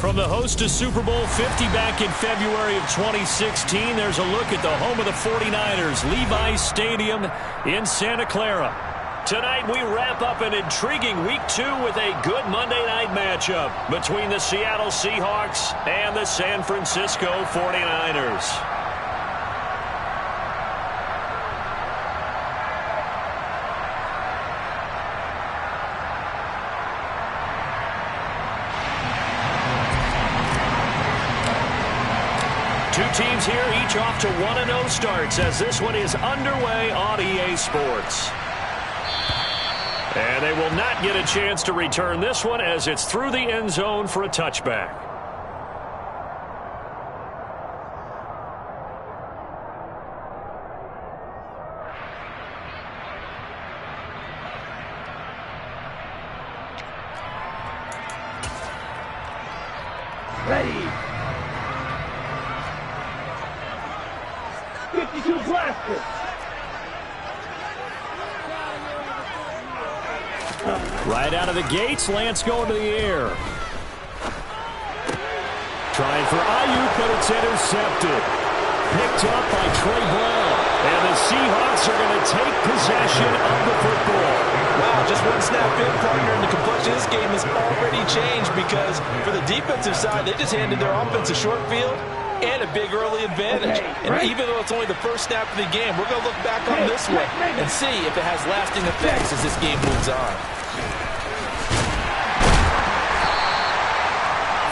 From the host to Super Bowl 50 back in February of 2016, there's a look at the home of the 49ers, Levi's Stadium in Santa Clara. Tonight we wrap up an intriguing Week 2 with a good Monday night matchup between the Seattle Seahawks and the San Francisco 49ers. Two teams here, each off to 1-0 starts as this one is underway on EA Sports. And they will not get a chance to return this one as it's through the end zone for a touchback. Ready. 52 blaster. Right out of the gates, Lance going to the air. Trying for Ayuk, but it's intercepted. Picked up by Trey Brown. And the Seahawks are going to take possession of the football. Wow, just one snap in, partner, and the complexion of this game has already changed because for the defensive side, they just handed their offense a short field and a big early advantage. And even though it's only the first snap of the game, we're going to look back on this one and see if it has lasting effects as this game moves on.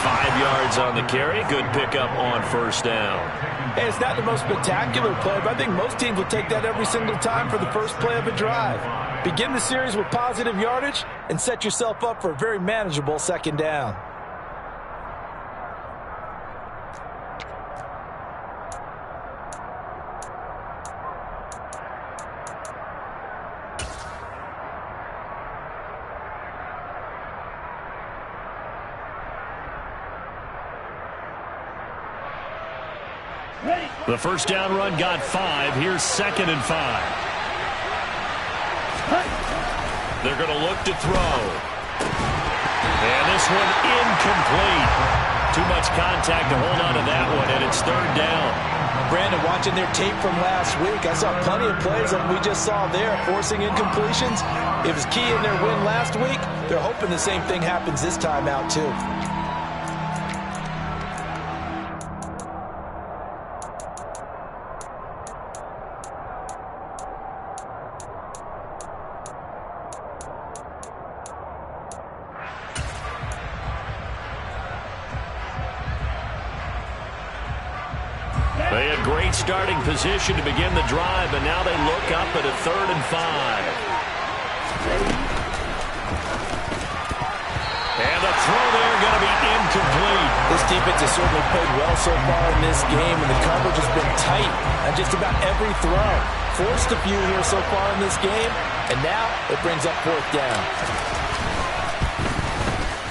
5 yards on the carry. Good pickup on first down. Hey, it's not the most spectacular play, but I think most teams will take that every single time for the first play of a drive. Begin the series with positive yardage and set yourself up for a very manageable second down. The first down run got 5. Here's 2nd and 5. They're going to look to throw. And this one incomplete. Too much contact to hold on to that one, and it's 3rd down. Brandon, watching their tape from last week, I saw plenty of plays like we just saw there, forcing incompletions. It was key in their win last week. They're hoping the same thing happens this time out, too. They had great starting position to begin the drive, and now they look up at a 3rd and 5. And the throw there going to be incomplete. This defense has certainly played well so far in this game, and the coverage has been tight on just about every throw. Forced a few here so far in this game, and now it brings up 4th down.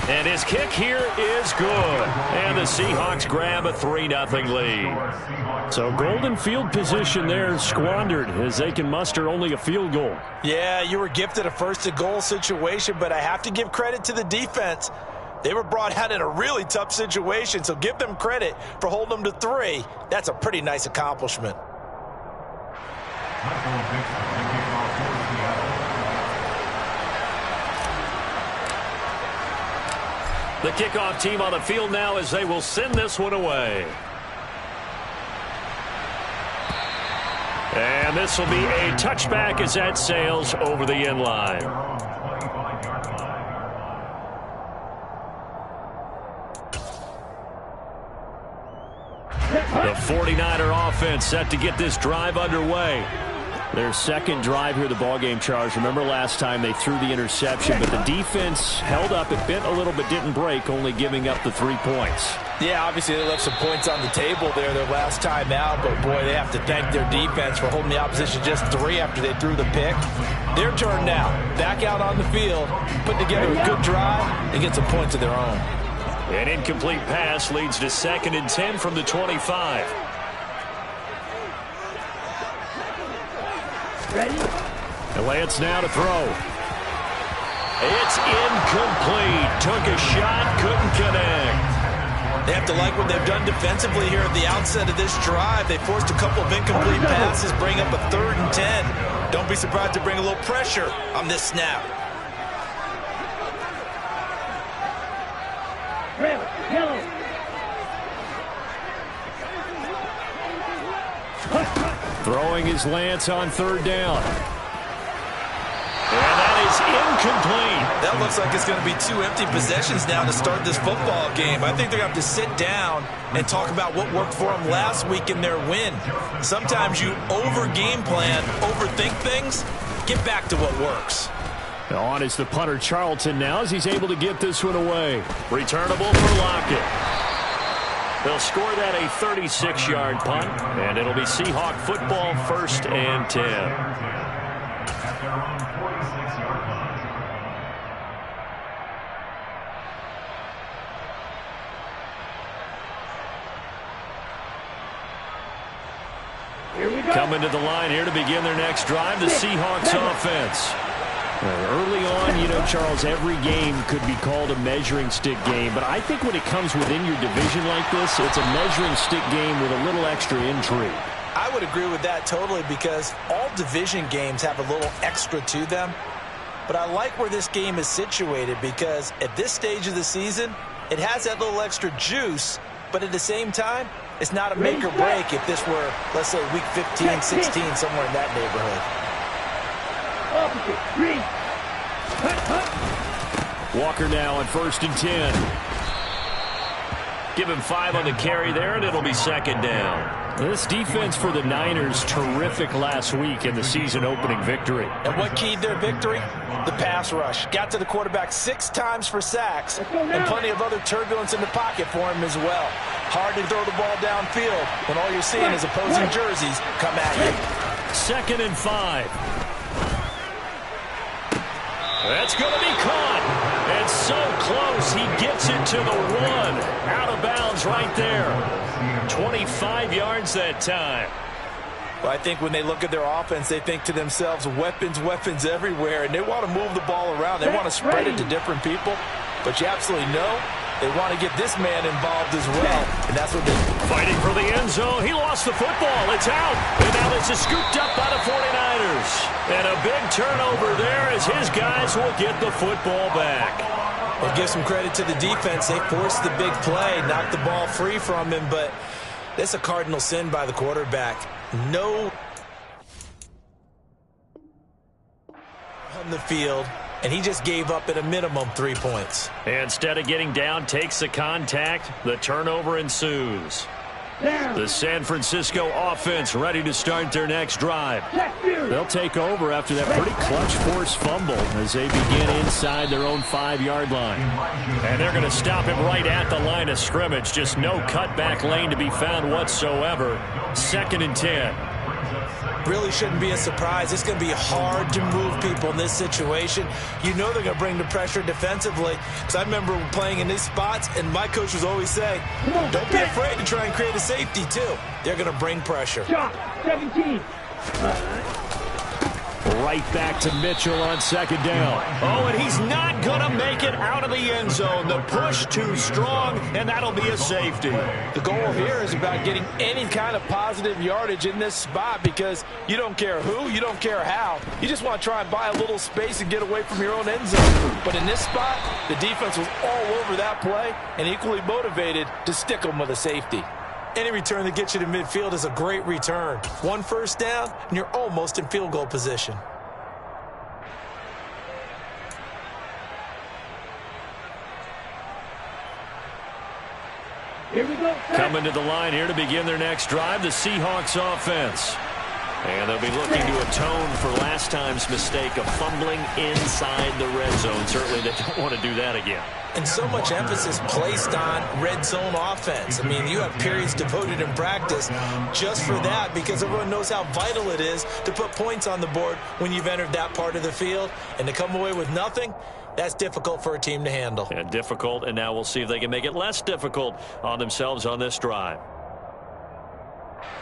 And his kick here is good. And the Seahawks grab a 3-0 lead. So golden field position there squandered as they can muster only a field goal. Yeah, you were gifted a first-to-goal situation, but I have to give credit to the defense. They were brought out in a really tough situation, so give them credit for holding them to 3. That's a pretty nice accomplishment. The kickoff team on the field now as they will send this one away. And this will be a touchback as that sails over the end line. The 49er offense set to get this drive underway. Their second drive here, the ballgame, Charles. Remember last time they threw the interception, but the defense held up. It bent a little but didn't break, only giving up the 3 points. Yeah, obviously they left some points on the table there their last time out, but boy, they have to thank their defense for holding the opposition just 3 after they threw the pick. Their turn now. Back out on the field, put together a good drive, and get some points of their own. An incomplete pass leads to 2nd and 10 from the 25. Ready? And Lance now to throw. It's incomplete. Took a shot, couldn't connect. have to like what they've done defensively here at the outset of this drive. They forced a couple of incomplete passes, bring up a 3rd and 10. Don't be surprised to bring a little pressure on this snap. Throwing his lance on 3rd down. And that is incomplete. That looks like it's going to be 2 empty possessions now to start this football game. I think they're going to have to sit down and talk about what worked for them last week in their win. Sometimes you over-game plan, overthink things. Get back to what works. On is the punter Charlton now as he's able to get this one away. Returnable for Lockett. They'll score that a 36-yard punt, and it'll be Seahawk football 1st and 10. Coming to the line here to begin their next drive, the Seahawks offense. Early on, you know, Charles, every game could be called a measuring stick game, but I think when it comes within your division like this, it's a measuring stick game with a little extra intrigue. I would agree with that totally because all division games have a little extra to them, but I like where this game is situated because at this stage of the season, it has that little extra juice, but at the same time, it's not a make or break if this were, let's say, week 15, 16, somewhere in that neighborhood. Walker now on 1st and 10. Give him 5 on the carry there, and it'll be 2nd down. This defense for the Niners, terrific last week in the season-opening victory. And what keyed their victory? The pass rush. Got to the quarterback 6 times for sacks, and plenty of other turbulence in the pocket for him as well. Hard to throw the ball downfield when all you're seeing is opposing jerseys come at you. 2nd and 5. That's going to be caught. It's so close. He gets it to the 1. Out of bounds right there. 25 yards that time. Well, I think when they look at their offense, they think to themselves, weapons, weapons everywhere, and they want to move the ball around. They want to spread it to different people, but you absolutely know they want to get this man involved as well, and that's what they're fighting for the end zone. He lost the football. It's out, and now this is scooped up by the 49ers. And a big turnover there as his guys will get the football back. Well, give some credit to the defense. They forced the big play, knocked the ball free from him, but that's a cardinal sin by the quarterback. No on the field, and he just gave up at a minimum 3 points. Instead of getting down, takes the contact. The turnover ensues. The San Francisco offense ready to start their next drive. They'll take over after that pretty clutch forced fumble as they begin inside their own 5-yard line. And they're going to stop him right at the line of scrimmage. Just no cutback lane to be found whatsoever. 2nd and 10. Really shouldn't be a surprise. It's going to be hard to move people in this situation. You know they're going to bring the pressure defensively. Because I remember playing in these spots, and my coach was always saying, don't be afraid to try and create a safety, too. They're going to bring pressure. 17. Right back to Mitchell on 2nd down. Oh, and he's not going to make it out of the end zone. The push too strong, and that'll be a safety. The goal here is about getting any kind of positive yardage in this spot because you don't care who, you don't care how. You just want to try and buy a little space and get away from your own end zone. But in this spot, the defense was all over that play and equally motivated to stick them with a safety. Any return that gets you to midfield is a great return. 1 first down, and you're almost in field goal position. Here we go. Coming to the line here to begin their next drive, the Seahawks offense. And they'll be looking to atone for last time's mistake of fumbling inside the red zone. Certainly they don't want to do that again. And so much emphasis placed on red zone offense. I mean, you have periods devoted in practice just for that because everyone knows how vital it is to put points on the board when you've entered that part of the field. And to come away with nothing, that's difficult for a team to handle. And difficult, and now we'll see if they can make it less difficult on themselves on this drive.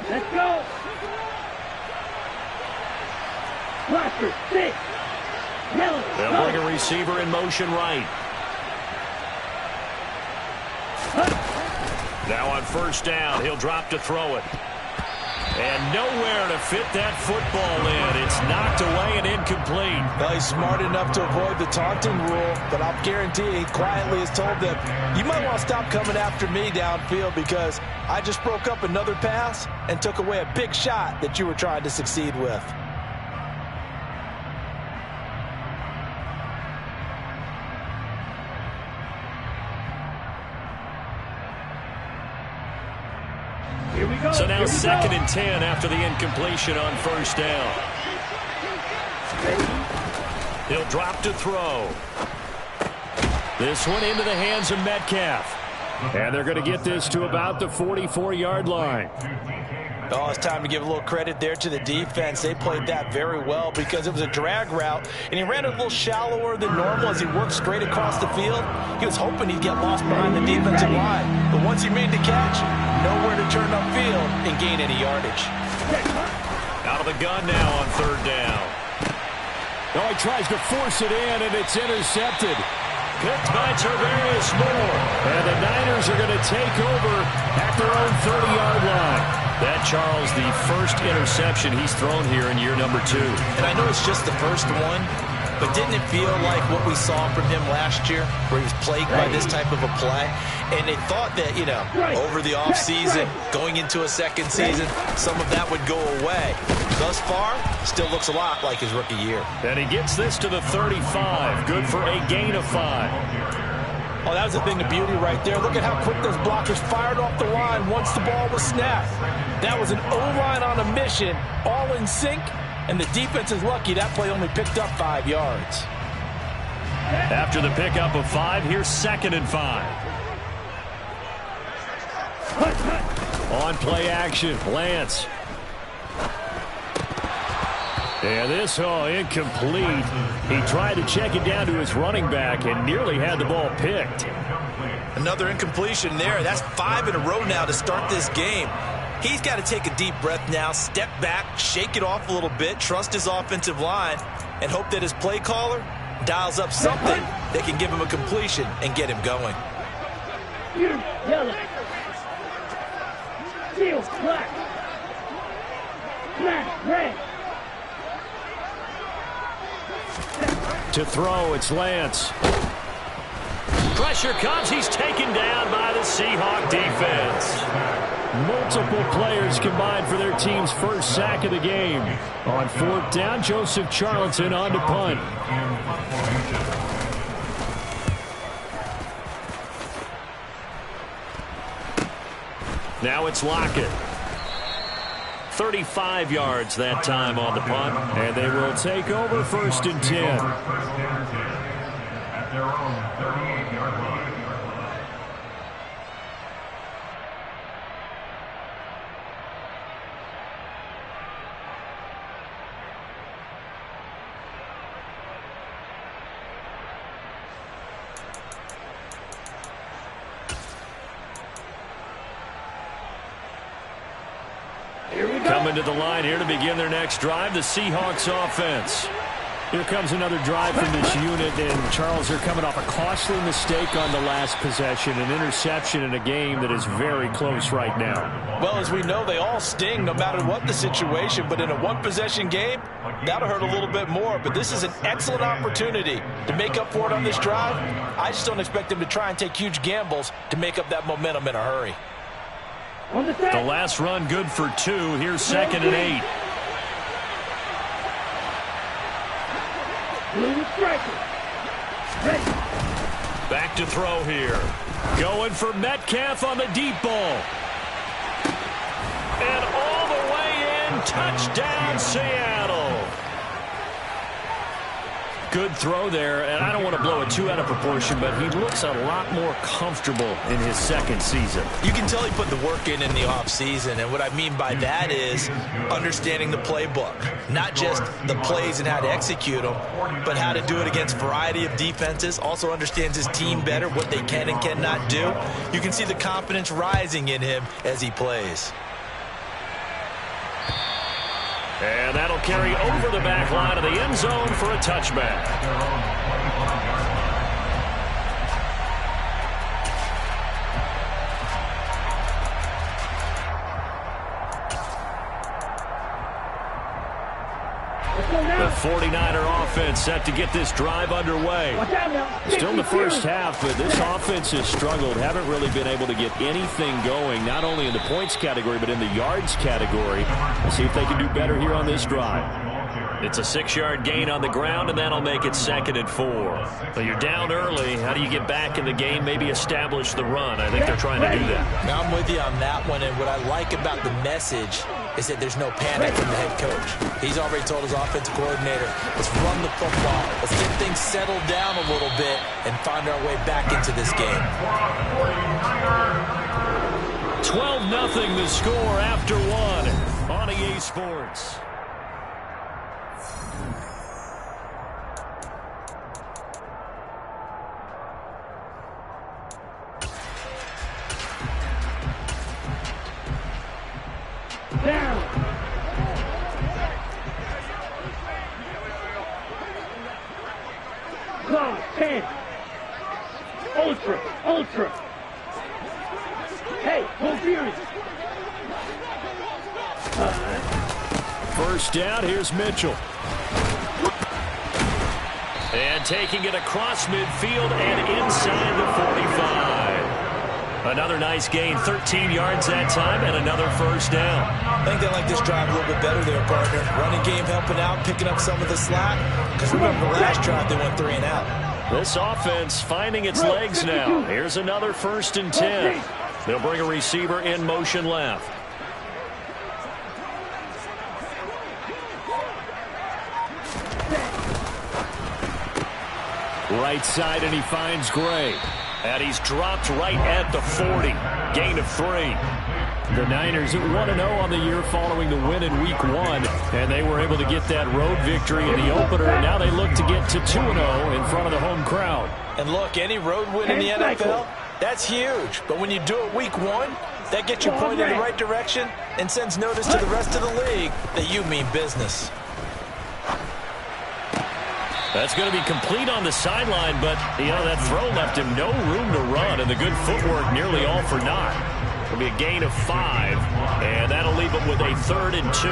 Let's go. Blaster, 6. They'll bring a receiver in motion right. Now on first down, he'll drop to throw it. And nowhere to fit that football in. It's knocked away and incomplete. Well, he's smart enough to avoid the taunting rule, but I'll guarantee he quietly has told them, you might want to stop coming after me downfield because I just broke up another pass and took away a big shot that you were trying to succeed with. So now 2nd and 10 after the incompletion on first down. He'll drop to throw. This one into the hands of Metcalf. And they're going to get this to about the 44-yard line. Oh, it's time to give a little credit there to the defense. They played that very well because it was a drag route, and he ran a little shallower than normal as he worked straight across the field. He was hoping he'd get lost behind the defensive line, but once he made the catch, nowhere to turn upfield and gain any yardage. Out of the gun now on 3rd down. Oh, he tries to force it in, and it's intercepted. Picked by Tarvarius Moore. And the Niners are going to take over at their own 30-yard line. That, Charles, the first interception he's thrown here in year number 2. And I know it's just the first one, but didn't it feel like what we saw from him last year, where he was plagued by this type of a play? And they thought that, over the offseason, going into a second season, some of that would go away. Thus far, still looks a lot like his rookie year. And he gets this to the 35. Good for a gain of 5. Oh, that was a thing of beauty right there. Look at how quick those blockers fired off the line once the ball was snapped. That was an O-line on a mission, all in sync, and the defense is lucky that play only picked up 5 yards. After the pickup of 5, here's 2nd and 5. On play action, Lance. And this, incomplete. He tried to check it down to his running back and nearly had the ball picked. Another incompletion there. That's 5 in a row now to start this game. He's got to take a deep breath now, step back, shake it off a little bit, trust his offensive line, and hope that his play caller dials up something that can give him a completion and get him going. Yellow. Teal, black. Black, red. To throw, it's Lance. Pressure comes. He's taken down by the Seahawk defense. Multiple players combined for their team's first sack of the game. On 4th down, Joseph Charlton on to punt. Now it's Lockett. 35 yards that time on the punt. And they will take over 1st and 10. At their own 38-yard line. Coming to the line here to begin their next drive, the Seahawks offense. Here comes another drive from this unit, and Charles, they're coming off a costly mistake on the last possession, an interception in a game that is very close right now. Well, as we know, they all sting no matter what the situation, but in a one-possession game, that'll hurt a little bit more. But this is an excellent opportunity to make up for it on this drive. I just don't expect them to try and take huge gambles to make up that momentum in a hurry. The last run good for 2. Here's 2nd and 8. Back to throw here. Going for Metcalf on the deep ball. And all the way in. Touchdown, Seattle. Good throw there, and I don't want to blow it too out of proportion, but he looks a lot more comfortable in his 2nd season. You can tell he put the work in the offseason, and what I mean by that is understanding the playbook. Not just the plays and how to execute them, but how to do it against a variety of defenses. Also understands his team better, what they can and cannot do. You can see the confidence rising in him as he plays. And that'll carry over the back line of the end zone for a touchback. 49er offense set to get this drive underway. Watch out now. Still in the first half, but this offense has struggled. Haven't really been able to get anything going, not only in the points category, but in the yards category. Let's see if they can do better here on this drive. It's a 6-yard gain on the ground, and that'll make it 2nd and 4. But you're down early. How do you get back in the game, maybe establish the run? I think they're trying to do that. Now I'm with you on that one, and what I like about the message is that there's no panic from the head coach. He's already told his offensive coordinator, let's run the football. Let's get things settled down a little bit and find our way back into this game. 12-0 the score after 1 on EA Sports. Down. Go, 10. Ultra, ultra. Hey, go furious. First down, here's Mitchell. And taking it across midfield and inside the 45. Another nice gain, 13 yards that time, and another first down. I think they like this drive a little bit better there, partner. Running game helping out, picking up some of the slack. Because remember, the last drive they went 3 and out. This offense finding its legs now. Here's another 1st and 10. They'll bring a receiver in motion left. Right side, and he finds Gray. And he's dropped right at the 40. Gain of 3. The Niners 1-0 on the year following the win in Week 1. And they were able to get that road victory in the opener. And now they look to get to 2-0 in front of the home crowd. And look, any road win in the NFL, that's huge. But when you do it Week 1, that gets you pointed in the right direction and sends notice to the rest of the league that you mean business. That's going to be complete on the sideline, but, you know, that throw left him no room to run, and the good footwork nearly all for naught. It'll be a gain of 5, and that'll leave him with a 3rd and 2.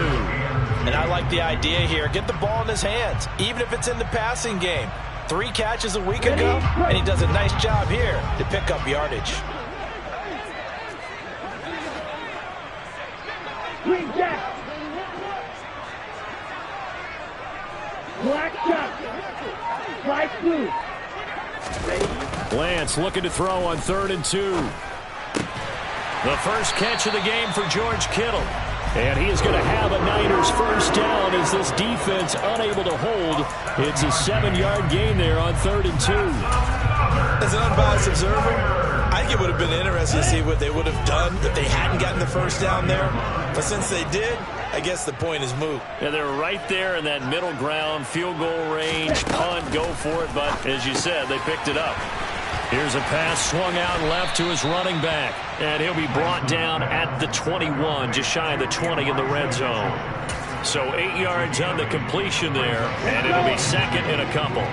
And I like the idea here. Get the ball in his hands, even if it's in the passing game. 3 catches a week ago, and he does a nice job here to pick up yardage. Green Jack. Black Chuck. Black blue. Lance looking to throw on 3rd and 2. The first catch of the game for George Kittle. And he is going to have a Niners first down as this defense unable to hold. It's a 7-yard gain there on 3rd and 2. As an unbiased observer, I think it would have been interesting to see what they would have done if they hadn't gotten the first down there. But since they did, I guess the point is moot. Yeah, they're right there in that middle ground, field goal range, punt, go for it. But as you said, they picked it up. Here's a pass swung out left to his running back. And he'll be brought down at the 21, just shy of the 20 in the red zone. So 8 yards on the completion there, and it'll be 2nd and a couple.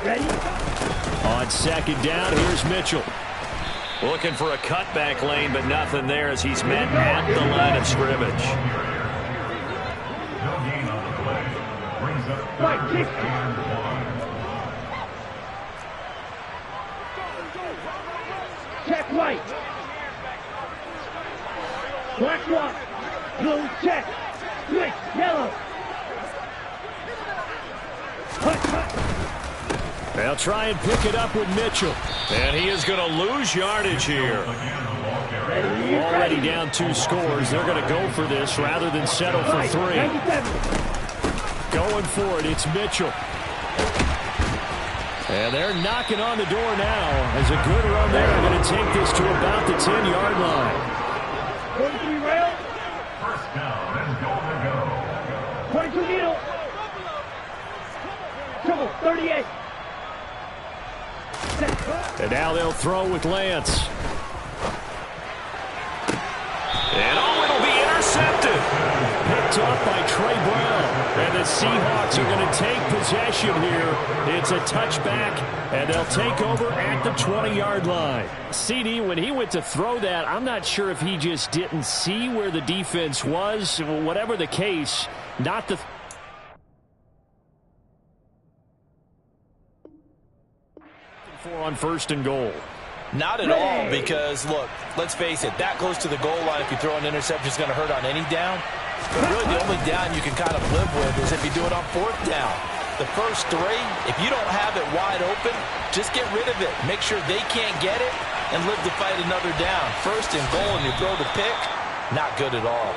Ready? On 2nd down, here's Mitchell. Looking for a cutback lane, but nothing there as he's met at the line of scrimmage. Right, kick. Check white. Black walk. Blue check. Switch yellow. They'll try and pick it up with Mitchell. And he is going to lose yardage here. Already down 2 scores. They're going to go for this rather than settle for 3. Going for it. It's Mitchell. And they're knocking on the door now. As a good run there, they're going to take this to about the 10-yard line. 43 rail. First down and goal to go. 22 needle. Trouble, 38. And now they'll throw with Lance. And oh, it'll be intercepted. Picked picked off by Trey Brown. And the Seahawks are going to take possession here. It's a touchback, and they'll take over at the 20-yard line. CD, when he went to throw that, I'm not sure if he just didn't see where the defense was. Whatever the case, not the... on first and goal. Not at all, because, look, let's face it, that close to the goal line, if you throw an interception, is going to hurt on any down. But really, the only down you can kind of live with is if you do it on fourth down. The first three, if you don't have it wide open, just get rid of it. Make sure they can't get it and live to fight another down. First and goal, and you throw the pick, not good at all.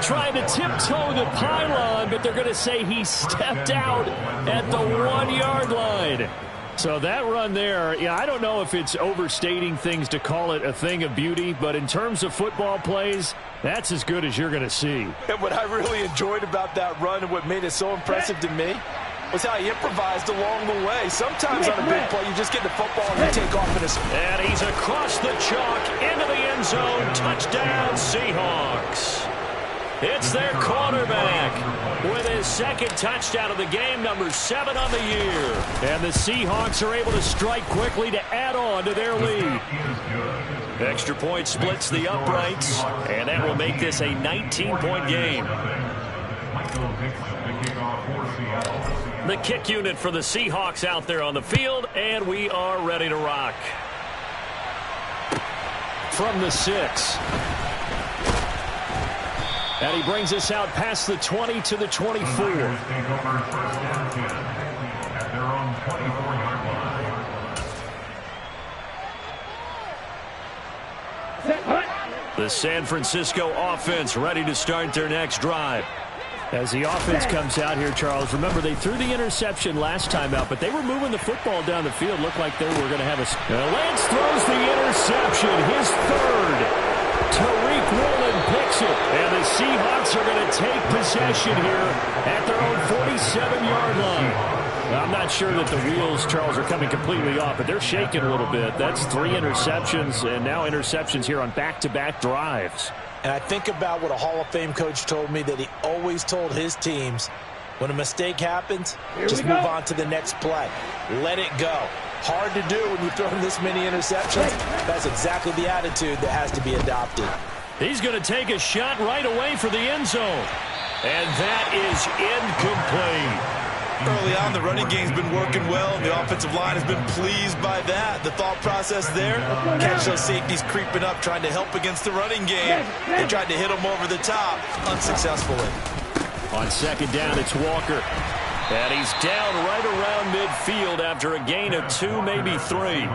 Trying to tiptoe the pylon, but they're going to say he stepped out at the 1-yard line. So that run there, yeah, I don't know if it's overstating things to call it a thing of beauty, but in terms of football plays, that's as good as you're going to see. And what I really enjoyed about that run and what made it so impressive to me was how he improvised along the way. Sometimes on a big play, you just get the football and you take off in a... And he's across the chalk into the end zone. Touchdown, Seahawks. It's their quarterback with his second touchdown of the game, number 7 on the year. And the Seahawks are able to strike quickly to add on to their lead. Extra point splits the uprights, and that will make this a 19-point game. The kick unit for the Seahawks out there on the field, and we are ready to rock. From the 6. And he brings us out past the 20 to the 24. The San Francisco offense ready to start their next drive. As the offense comes out here, Charles, remember they threw the interception last time out, but they were moving the football down the field. Looked like they were going to have a... Lance throws the interception, his third. Tariq Woolen picks it, and the Seahawks are going to take possession here at their own 47-yard line. I'm not sure that the wheels, Charles, are coming completely off, but they're shaking a little bit. That's 3 interceptions, and now interceptions here on back-to-back drives. And I think about what a Hall of Fame coach told me that he always told his teams, when a mistake happens, just move on to the next play. Let it go. Hard to do when you throw this many interceptions. That's exactly the attitude that has to be adopted. He's going to take a shot right away for the end zone. And that is incomplete. Early on, the running game's been working well, and the offensive line has been pleased by that. The thought process there, catch those safeties creeping up, trying to help against the running game. They tried to hit them over the top, unsuccessfully. On second down, it's Walker. And he's down right around midfield after a gain of 2, maybe 3.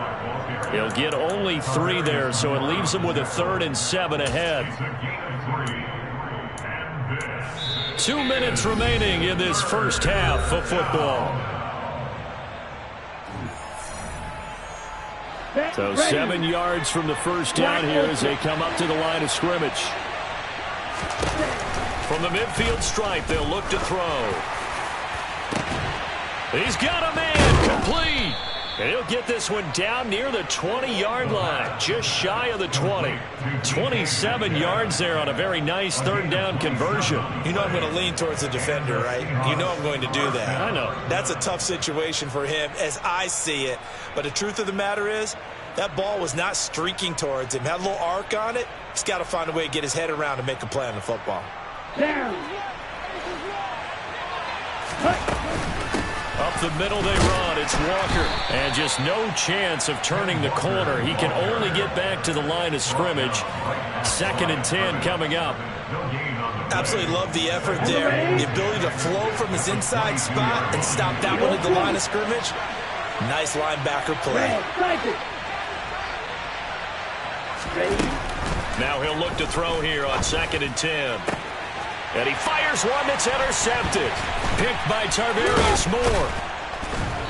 He'll get only 3 there, so it leaves him with a 3rd and 7 ahead. 2 minutes remaining in this first half of football. So 7 yards from the first down here as they come up to the line of scrimmage. From the midfield stripe, they'll look to throw. He's got a man, complete. And he'll get this one down near the 20-yard line, just shy of the 20. 27 yards there on a very nice 3rd down conversion. You know I'm going to lean towards the defender, right? You know I'm going to do that. I know. That's a tough situation for him as I see it. But the truth of the matter is, that ball was not streaking towards him. Had a little arc on it. He's got to find a way to get his head around and make a play on the football. Down. Up the middle they run. It's Walker. And just no chance of turning the corner. He can only get back to the line of scrimmage. 2nd and 10 coming up. Absolutely love the effort there. The ability to flow from his inside spot and stop that one at the line of scrimmage. Nice linebacker play. Now he'll look to throw here on 2nd and 10. And he fires one that's intercepted. Picked by Tarvarius Moore.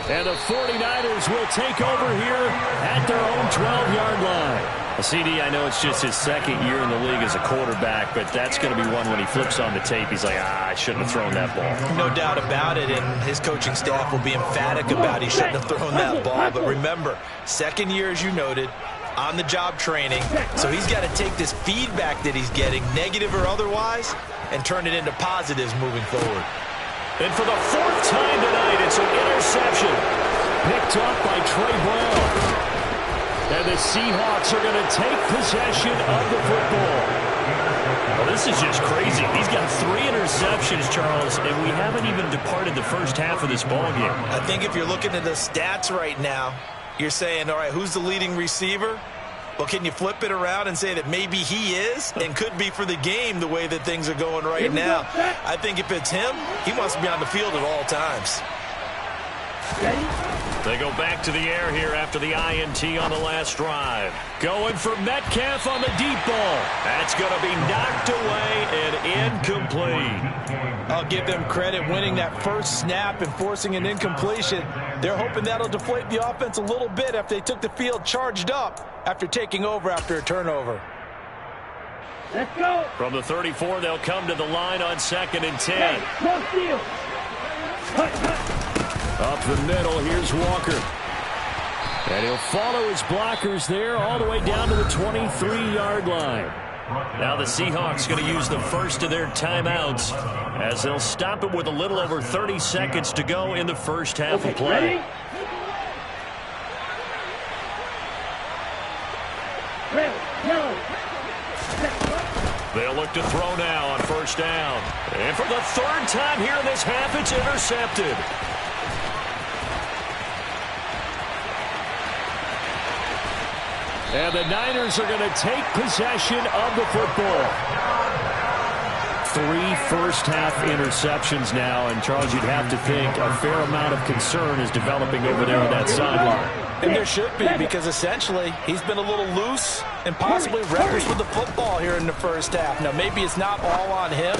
And the 49ers will take over here at their own 12-yard line. CD, I know it's just his 2nd year in the league as a quarterback, but that's going to be one when he flips on the tape, he's like, I shouldn't have thrown that ball. No doubt about it, and his coaching staff will be emphatic about he shouldn't have thrown that ball. But remember, 2nd year, as you noted, on-the-job training, so he's got to take this feedback that he's getting, negative or otherwise, and turn it into positives moving forward. And for the 4th time tonight, it's an interception. Picked up by Trey Brown. And the Seahawks are going to take possession of the football. Well, this is just crazy. He's got 3 interceptions, Charles, and we haven't even departed the first half of this ballgame. I think if you're looking at the stats right now, you're saying, all right, who's the leading receiver? Well, can you flip it around and say that maybe he is and could be for the game the way that things are going right now? I think if it's him, he wants to be on the field at all times. They go back to the air here after the INT on the last drive. Going for Metcalf on the deep ball. That's going to be knocked away and incomplete. I'll give them credit winning that first snap and forcing an incompletion. They're hoping that'll deflate the offense a little bit after they took the field charged up after taking over after a turnover. Let's go. From the 34, they'll come to the line on 2nd and 10. Hey, close deal. Hut. Up the middle, here's Walker. And he'll follow his blockers there all the way down to the 23-yard line. Now the Seahawks going to use the first of their timeouts as they'll stop it with a little over 30 seconds to go in the first half of play. Red, yellow. They'll look to throw now on 1st down. And for the 3rd time here in this half, it's intercepted. And the Niners are going to take possession of the football. 3 first-half interceptions now, and Charles, you'd have to think a fair amount of concern is developing over there on that sideline. And there should be, because essentially he's been a little loose and possibly reckless with the football here in the first half. Now, maybe it's not all on him,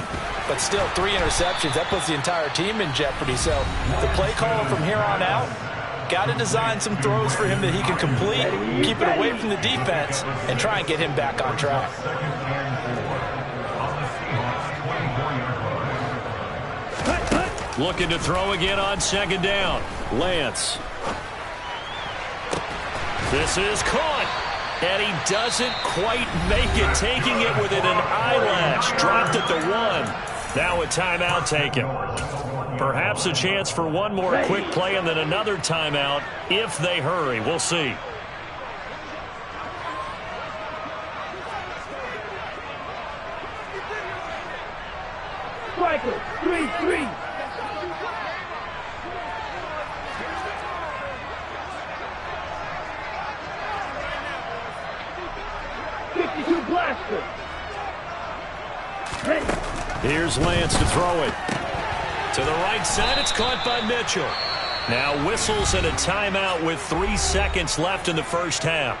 but still 3 interceptions. That puts the entire team in jeopardy. So the play caller from here on out, got to design some throws for him that he can complete, keep it away from the defense, and try and get him back on track. Looking to throw again on 2nd down. Lance. This is caught. And he doesn't quite make it, taking it within an eyelash. Dropped at the 1. Now a timeout taken. Perhaps a chance for one more quick play and then another timeout if they hurry. We'll see. Striker, 3-3. Blaster. Here's Lance to throw it. To the right side, it's caught by Mitchell. Now whistles and a timeout with 3 seconds left in the first half.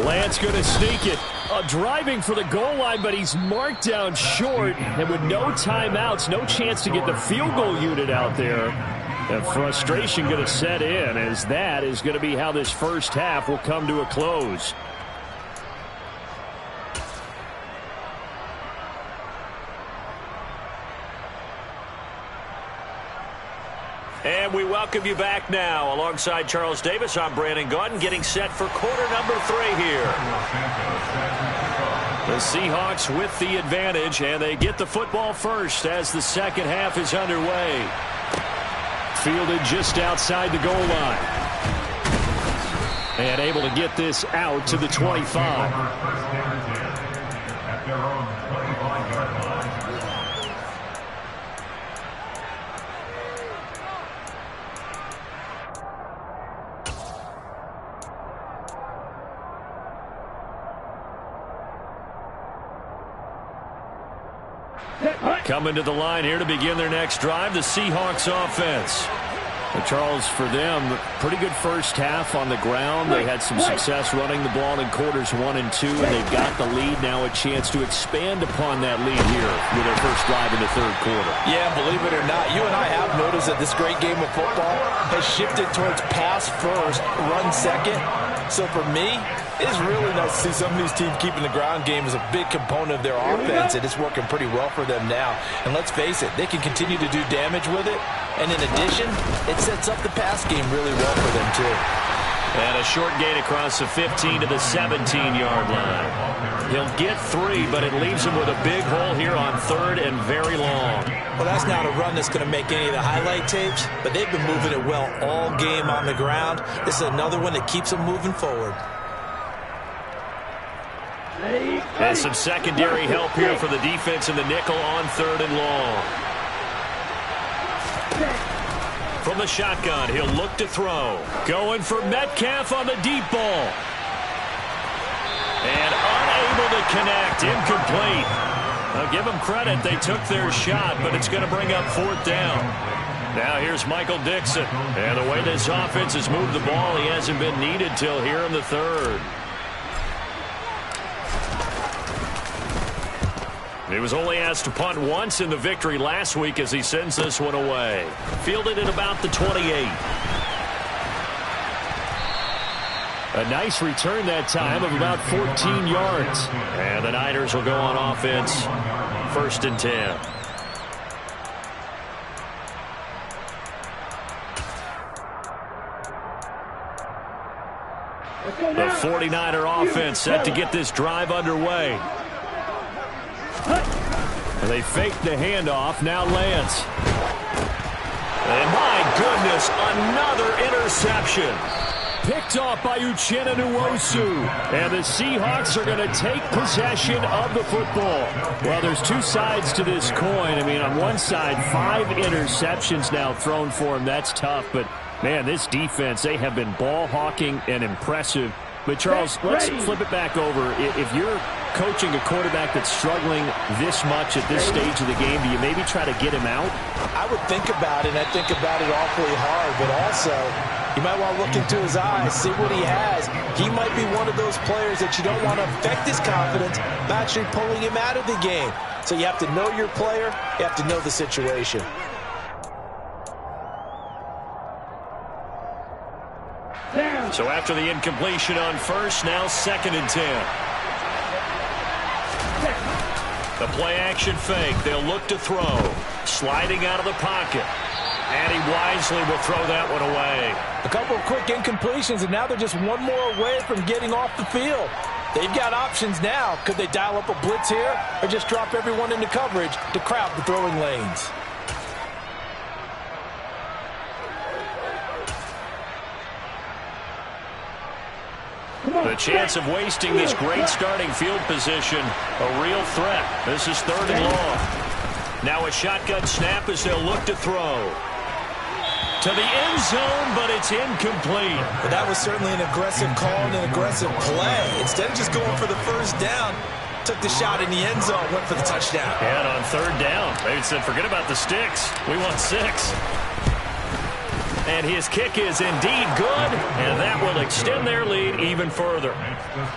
Lance going to sneak it. Driving for the goal line, but he's marked down short. And with no timeouts, no chance to get the field goal unit out there. The frustration going to set in, as that is going to be how this first half will come to a close. And we welcome you back now. Alongside Charles Davis, I'm Brandon Gaudin, getting set for quarter number 3 here. The Seahawks with the advantage, and they get the football first as the second half is underway. Fielded just outside the goal line. And able to get this out to the 25. Coming to the line here to begin their next drive, the Seahawks offense. Charles, for them, pretty good first half on the ground. They had some success running the ball in quarters 1 and 2, and they've got the lead now, a chance to expand upon that lead here with their first drive in the third quarter. Yeah, believe it or not, you and I have noticed that this great game of football has shifted towards pass first, run second. So for me, it is really nice to see some of these teams keeping the ground game as a big component of their offense, and it's working pretty well for them now. And let's face it, they can continue to do damage with it. And in addition, it sets up the pass game really well for them, too. And a short gain across the 15 to the 17-yard line. He'll get 3, but it leaves him with a big hole here on 3rd and very long. Well, that's not a run that's going to make any of the highlight tapes, but they've been moving it well all game on the ground. This is another one that keeps them moving forward. And some secondary help here for the defense in the nickel on 3rd and long. From the shotgun, he'll look to throw. Going for Metcalf on the deep ball. And unable to connect. Incomplete. I'll give them credit. They took their shot, but it's going to bring up 4th down. Now here's Michael Dixon. And the way this offense has moved the ball, he hasn't been needed till here in the 3rd. He was only asked to punt once in the victory last week as he sends this one away. Fielded at about the 28. A nice return that time of about 14 yards. And the Niners will go on offense. 1st and 10. The 49er offense set to get this drive underway. They fake the handoff. Now Lance. And my goodness, another interception. Picked off by Uchenna Nwosu. And the Seahawks are going to take possession of the football. Well, there's two sides to this coin. I mean, on one side, 5 interceptions now thrown for him. That's tough. But, man, this defense, they have been ball hawking and impressive. But, Charles, let's flip it back over. If you're coaching a quarterback that's struggling this much at this stage of the game, do you maybe try to get him out? I would think about it, and I think about it awfully hard. But also, you might want to look into his eyes, see what he has. He might be one of those players that you don't want to affect his confidence by actually pulling him out of the game. So you have to know your player. You have to know the situation. So after the incompletion on first, now 2nd and 10. The play action fake. They'll look to throw. Sliding out of the pocket. And he wisely will throw that one away. A couple of quick incompletions, and now they're just one more away from getting off the field. They've got options now. Could they dial up a blitz here or just drop everyone into coverage to crowd the throwing lanes? The chance of wasting this great starting field position, a real threat. This is 3rd and long. Now a shotgun snap as they'll look to throw. To the end zone, but it's incomplete. But that was certainly an aggressive call and an aggressive play. Instead of just going for the first down, took the shot in the end zone, went for the touchdown. And on 3rd down, they said, forget about the sticks. We want 6. And his kick is indeed good, and that will extend their lead even further.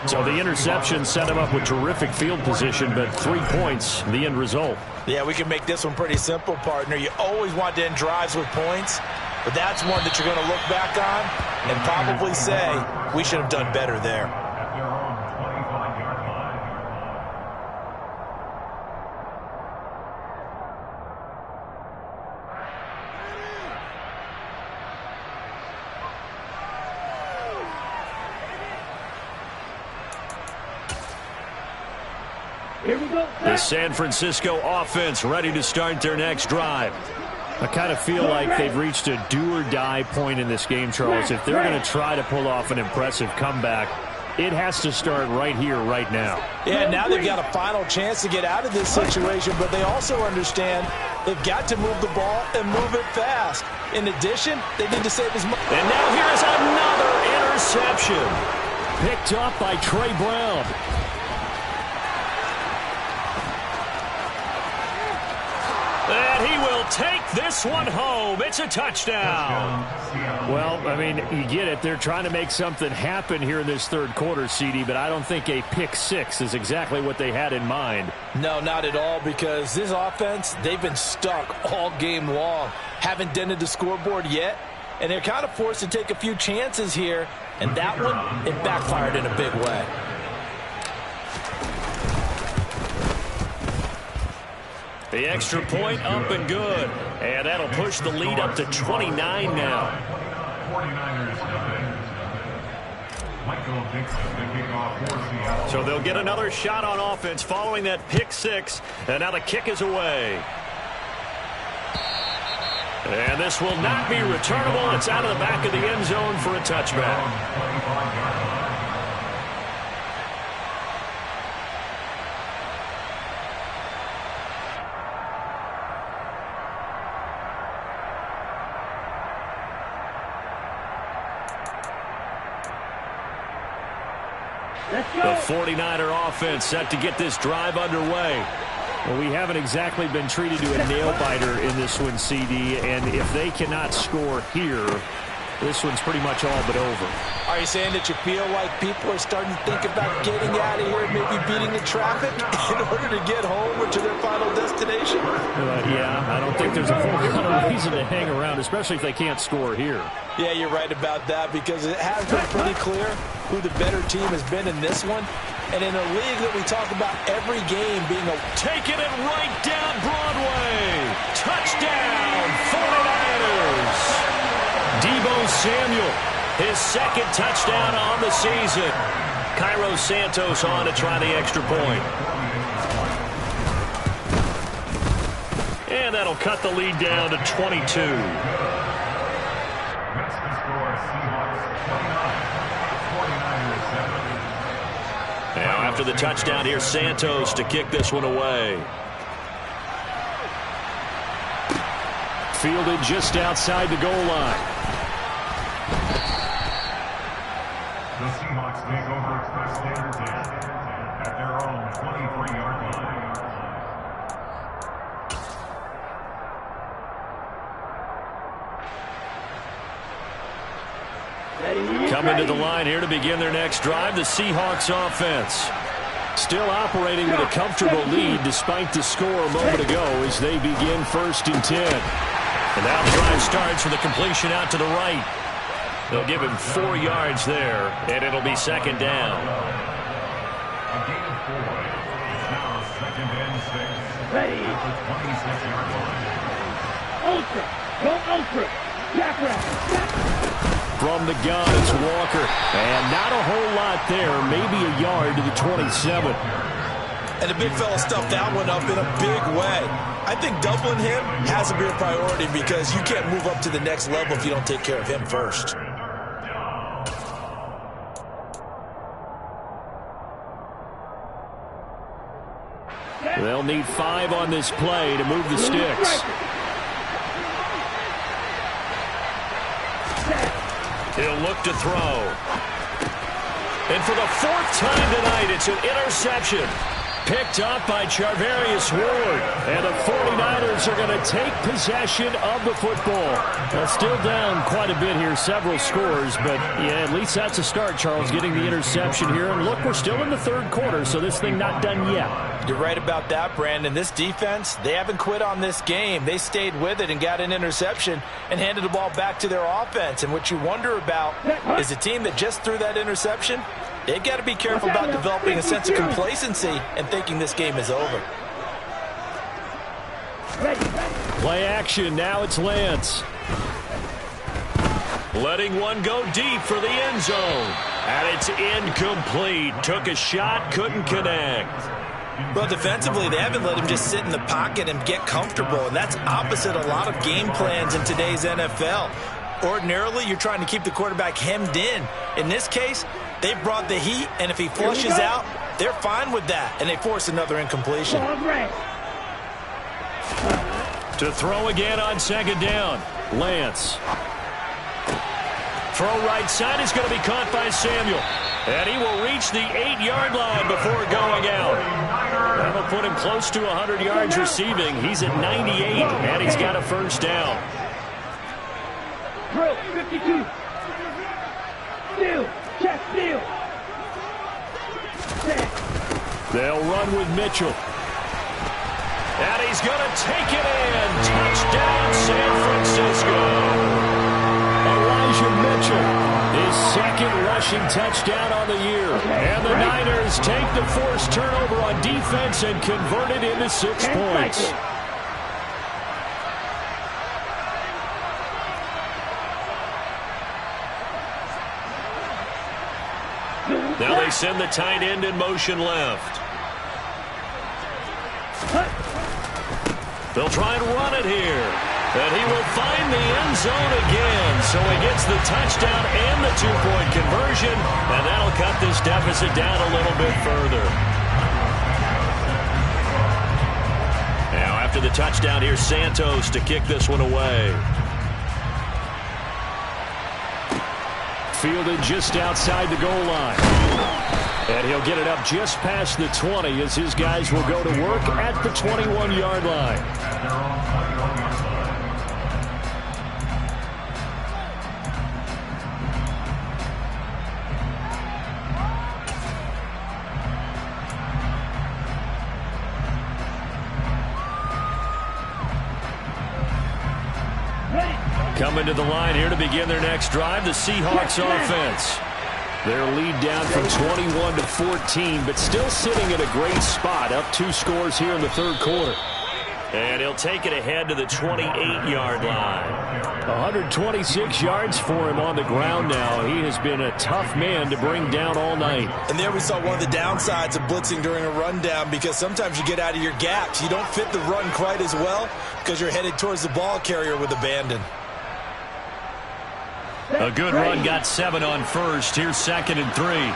So the interception set him up with terrific field position, but 3 points, the end result. Yeah, we can make this one pretty simple, partner. You always want to end drives with points, but that's one that you're going to look back on and probably say, we should have done better there. The San Francisco offense ready to start their next drive. I kind of feel like they've reached a do-or-die point in this game, Charles. If they're going to try to pull off an impressive comeback, it has to start right here, right now. Yeah, now they've got a final chance to get out of this situation, but they also understand they've got to move the ball and move it fast. In addition, they need to save as much. And now here's another interception. Picked up by Trey Brown. And he will will take this one home. It's a touchdown. Well, I mean, you get it. They're trying to make something happen here in this third quarter, CD, but I don't think a pick six is exactly what they had in mind. No, not at all, because this offense, they've been stuck all game long. Haven't dented the scoreboard yet, and they're kind of forced to take a few chances here, and that one, it backfired in a big way. The extra point up and good. And that'll push the lead up to 29 now. 49ers Michael Dixon, the kickoff for Seattle. So they'll get another shot on offense following that pick six. And now the kick is away. And this will not be returnable. It's out of the back of the end zone for a touchback. The 49er offense set to get this drive underway. Well, we haven't exactly been treated to a nail-biter in this one, CD, and if they cannot score here, this one's pretty much all but over. Are you saying that you feel like people are starting to think about getting out of here, maybe beating the traffic in order to get home or to their final destination? Yeah, I don't think there's a whole lot of reason to hang around, especially if they can't score here. Yeah, you're right about that, because it has been pretty clear who the better team has been in this one. And in a league that we talk about every game being a... Taking it right down Broadway. Touchdown, 49ers. Deebo Samuel, his second touchdown on the season. Cairo Santos on to try the extra point. And that'll cut the lead down to 22. Now after the touchdown, here's Santos to kick this one away. Fielded just outside the goal line. The Seahawks take over first and 10 at their own 23-yard line. Coming to the line here to begin their next drive, the Seahawks offense. Still operating with a comfortable lead despite the score a moment ago as they begin first and 10. And now the drive starts with a completion out to the right. They'll give him 4 yards there, and it'll be second down. A gain of 4. It's now second and 6. Ready. At the 26-yard line. Ultra. Go ultra. Jack rabbit. From the gun, it's Walker. And not a whole lot there. Maybe a yard to the 27. And the big fella stuffed that one up in a big way. I think doubling him has to be a priority, because you can't move up to the next level if you don't take care of him first. They'll need 5 on this play to move the sticks. He'll look to throw. And for the 4th time tonight, it's an interception. Picked up by Charvarius Ward. And the 49ers are going to take possession of the football. Well, still down quite a bit here, several scores. But, yeah, at least that's a start, Charles, getting the interception here. And, look, we're still in the third quarter, so this thing not done yet. You're right about that, Brandon. This defense, they haven't quit on this game. They stayed with it and got an interception and handed the ball back to their offense. And what you wonder about is a team that just threw that interception, they've got to be careful about developing a sense of complacency and thinking this game is over. Play action. Now it's Lance. Letting one go deep for the end zone. And it's incomplete. Took a shot, couldn't connect. Well, defensively, they haven't let him just sit in the pocket and get comfortable, and that's opposite a lot of game plans in today's NFL. Ordinarily, you're trying to keep the quarterback hemmed in. In this case, they brought the heat, and if he flushes out, they're fine with that, and they force another incompletion. To throw again on second down, Lance. Throw right side is going to be caught by Samuel. And he will reach the 8-yard line before going out. That'll put him close to 100 yards receiving. He's at 98, and he's got a first down. Drill, 52. Steal, check, steal. They'll run with Mitchell. And he's going to take it in. Touchdown, San Francisco. Mitchell, his second rushing touchdown on the year. And the Niners take the forced turnover on defense and convert it into 6 points. Now they send the tight end in motion left. They'll try and run it here. And he will find the end zone again. So he gets the touchdown and the 2-point conversion. And that'll cut this deficit down a little bit further. Now after the touchdown, here's Santos to kick this one away. Fielded just outside the goal line. And he'll get it up just past the 20 as his guys will go to work at the 21-yard line. Coming to the line here to begin their next drive, the Seahawks offense. Their lead down from 21 to 14, but still sitting at a great spot, up 2 scores here in the third quarter. And he'll take it ahead to the 28-yard line. 126 yards for him on the ground now. He has been a tough man to bring down all night. And there we saw one of the downsides of blitzing during a rundown, because sometimes you get out of your gaps. You don't fit the run quite as well because you're headed towards the ball carrier with abandon. A good run, got 7 on first. Here's 2nd and 3.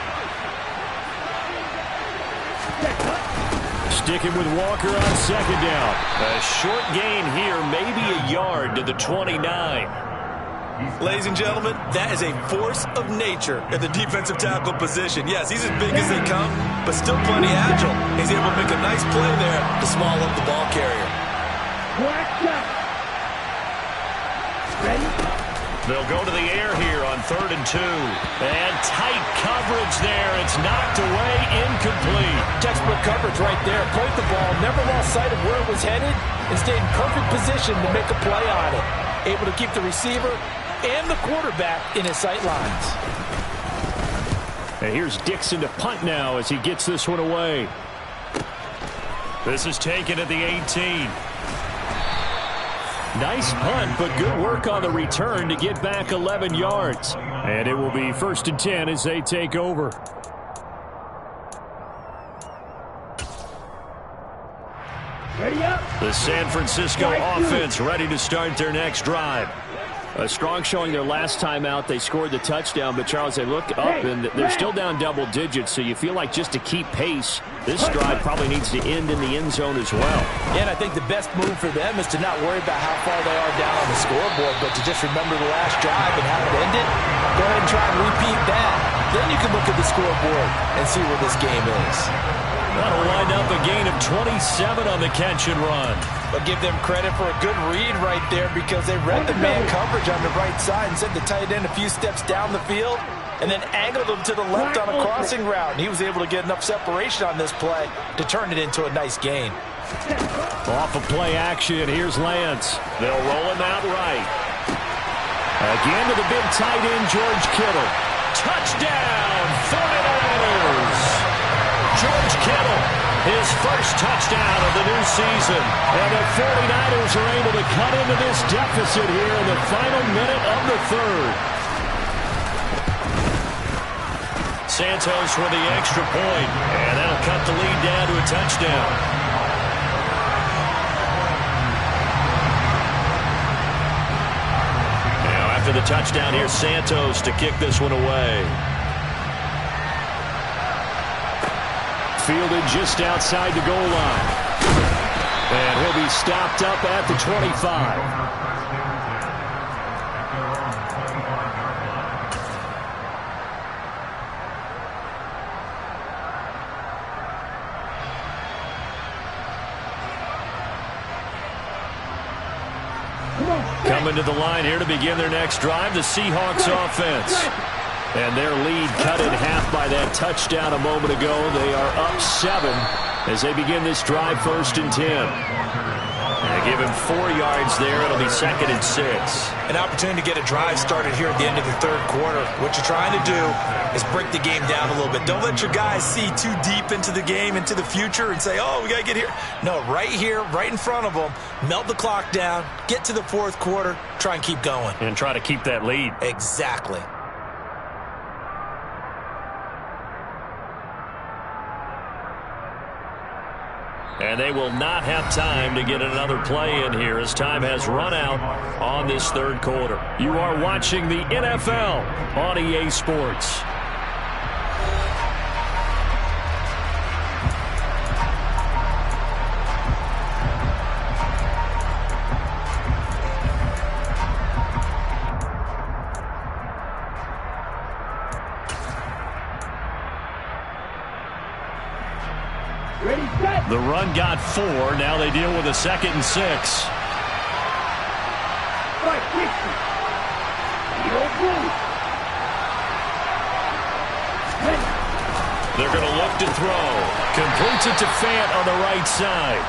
Sticking with Walker on 2nd down. A short gain here, maybe a yard to the 29. Ladies and gentlemen, that is a force of nature at the defensive tackle position. Yes, he's as big as they come, but still plenty agile. He's able to make a nice play there to small up the ball carrier. Ready? They'll go to the air here on 3rd and 2. And tight coverage there. It's knocked away, incomplete. Textbook coverage right there. Played the ball, never lost sight of where it was headed, and stayed in perfect position to make a play on it. Able to keep the receiver and the quarterback in his sight lines. And here's Dixon to punt now as he gets this one away. This is taken at the 18. Nice punt, but good work on the return to get back 11 yards. And it will be 1st and 10 as they take over. Ready up. The San Francisco offense ready to start their next drive. A strong showing their last time out. They scored the touchdown, but Charles, they look up and they're still down double digits, so you feel like just to keep pace, this drive probably needs to end in the end zone as well. Yeah, and I think the best move for them is to not worry about how far they are down on the scoreboard, but to just remember the last drive and how it ended. Go ahead and try and repeat that. Then you can look at the scoreboard and see where this game is. That'll wind up a gain of 27 on the catch and run. But give them credit for a good read right there, because they read the man coverage on the right side and sent the tight end a few steps down the field and then angled him to the left on a crossing route. And he was able to get enough separation on this play to turn it into a nice gain. Off of play action, here's Lance. They'll roll him out right. Again to the big tight end, George Kittle. Touchdown, 49ers! George Kittle, his first touchdown of the new season. And the 49ers are able to cut into this deficit here in the final minute of the third. Santos for the extra point, and that'll cut the lead down to a touchdown. Now after the touchdown, here's Santos to kick this one away. Fielded just outside the goal line. And he'll be stopped up at the 25. Coming to the line here to begin their next drive, the Seahawks offense. And their lead cut in half by that touchdown a moment ago. They are up 7 as they begin this drive, 1st and 10. They give him 4 yards there. It'll be 2nd and 6. An opportunity to get a drive started here at the end of the 3rd quarter. What you're trying to do is break the game down a little bit. Don't let your guys see too deep into the game, into the future, and say, oh, we got to get here. No, right here, right in front of them, melt the clock down, get to the 4th quarter, try and keep going. And try to keep that lead. Exactly. And they will not have time to get another play in here as time has run out on this 3rd quarter. You are watching the NFL on EA Sports. The run got 4. Now they deal with a 2nd and 6. They're going to look to throw. Completes it to Fant on the right side.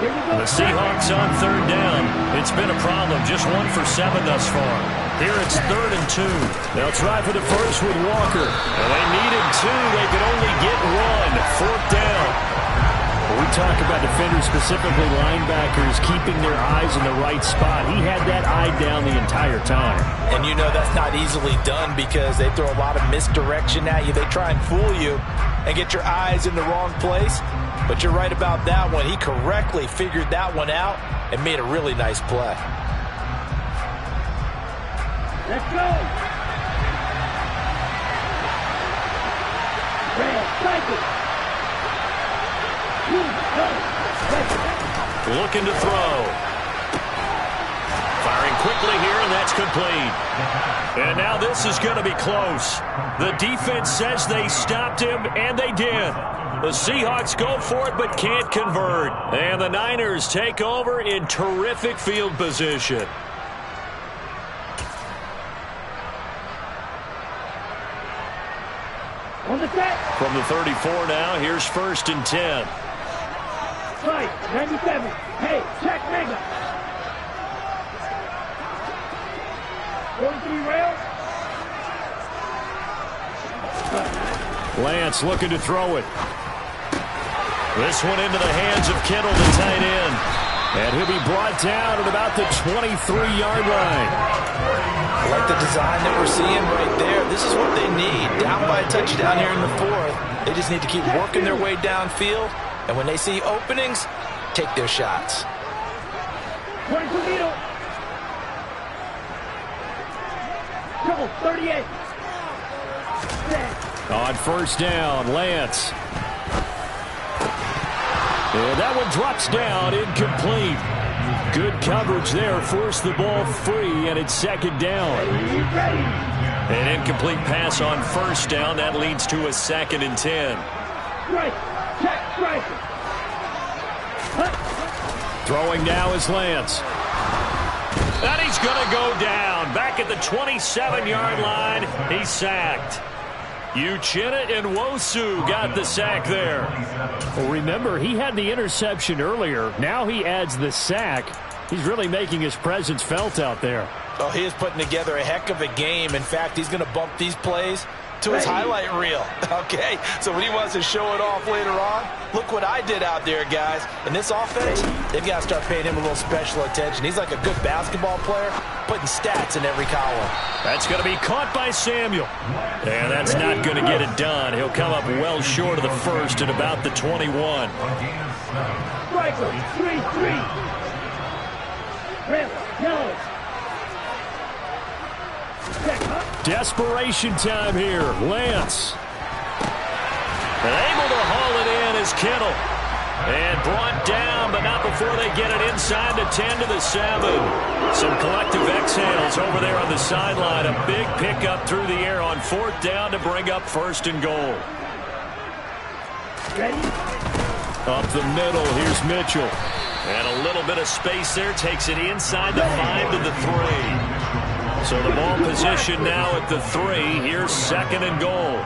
The Seahawks on 3rd down. It's been a problem. Just 1 for 7 thus far. Here it's 3rd and 2. They'll try for the first with Walker. And they needed 2. They could only get 1. 4th down. We talk about defenders, specifically linebackers, keeping their eyes in the right spot. He had that eye down the entire time. And you know that's not easily done because they throw a lot of misdirection at you. They try and fool you and get your eyes in the wrong place. But you're right about that one. He correctly figured that one out and made a really nice play. Let's go. Red, cycle. Looking to throw. Firing quickly here, and that's complete. And now this is going to be close. The defense says they stopped him, and they did. The Seahawks go for it, but can't convert. And the Niners take over in terrific field position. On the set. From the 34 now, here's 1st and 10. Right, 97. Hey, check mega. 43 rails. Lance looking to throw it. This one into the hands of Kittle, the tight end. And he'll be brought down at about the 23-yard line. I like the design that we're seeing right there. This is what they need. Down by a touchdown here in the 4th. They just need to keep working their way downfield. And when they see openings, take their shots. 22 needle. Trouble, 38. On 1st down, Lance. And that one drops down, incomplete. Good coverage there, forced the ball free, and it's 2nd down. An incomplete pass on 1st down. That leads to a 2nd and 10. Right, check, strike. Throwing now is Lance. And he's going to go down. Back at the 27-yard line, he's sacked. Uchenna and Nwosu got the sack there. Well, remember, he had the interception earlier. Now he adds the sack. He's really making his presence felt out there. Oh, he is putting together a heck of a game. In fact, he's going to bump these plays to his highlight reel. Okay, so when he wants to show it off later on, look what I did out there, guys. In this offense, they've got to start paying him a little special attention. He's like a good basketball player, putting stats in every column. That's going to be caught by Samuel. And that's not going to get it done. He'll come up well short of the first at about the 21. Striker, 3-3. Red, yellow. Desperation time here. Lance. And able to haul it in is Kittle. And brought down, but not before they get it inside the 10 to the 7. Some collective exhales over there on the sideline. A big pickup through the air on 4th down to bring up 1st and goal. Ready? Up the middle, here's Mitchell. And a little bit of space there. Takes it inside the 5 to the 3. So the ball position now at the 3. Here's 2nd and goal.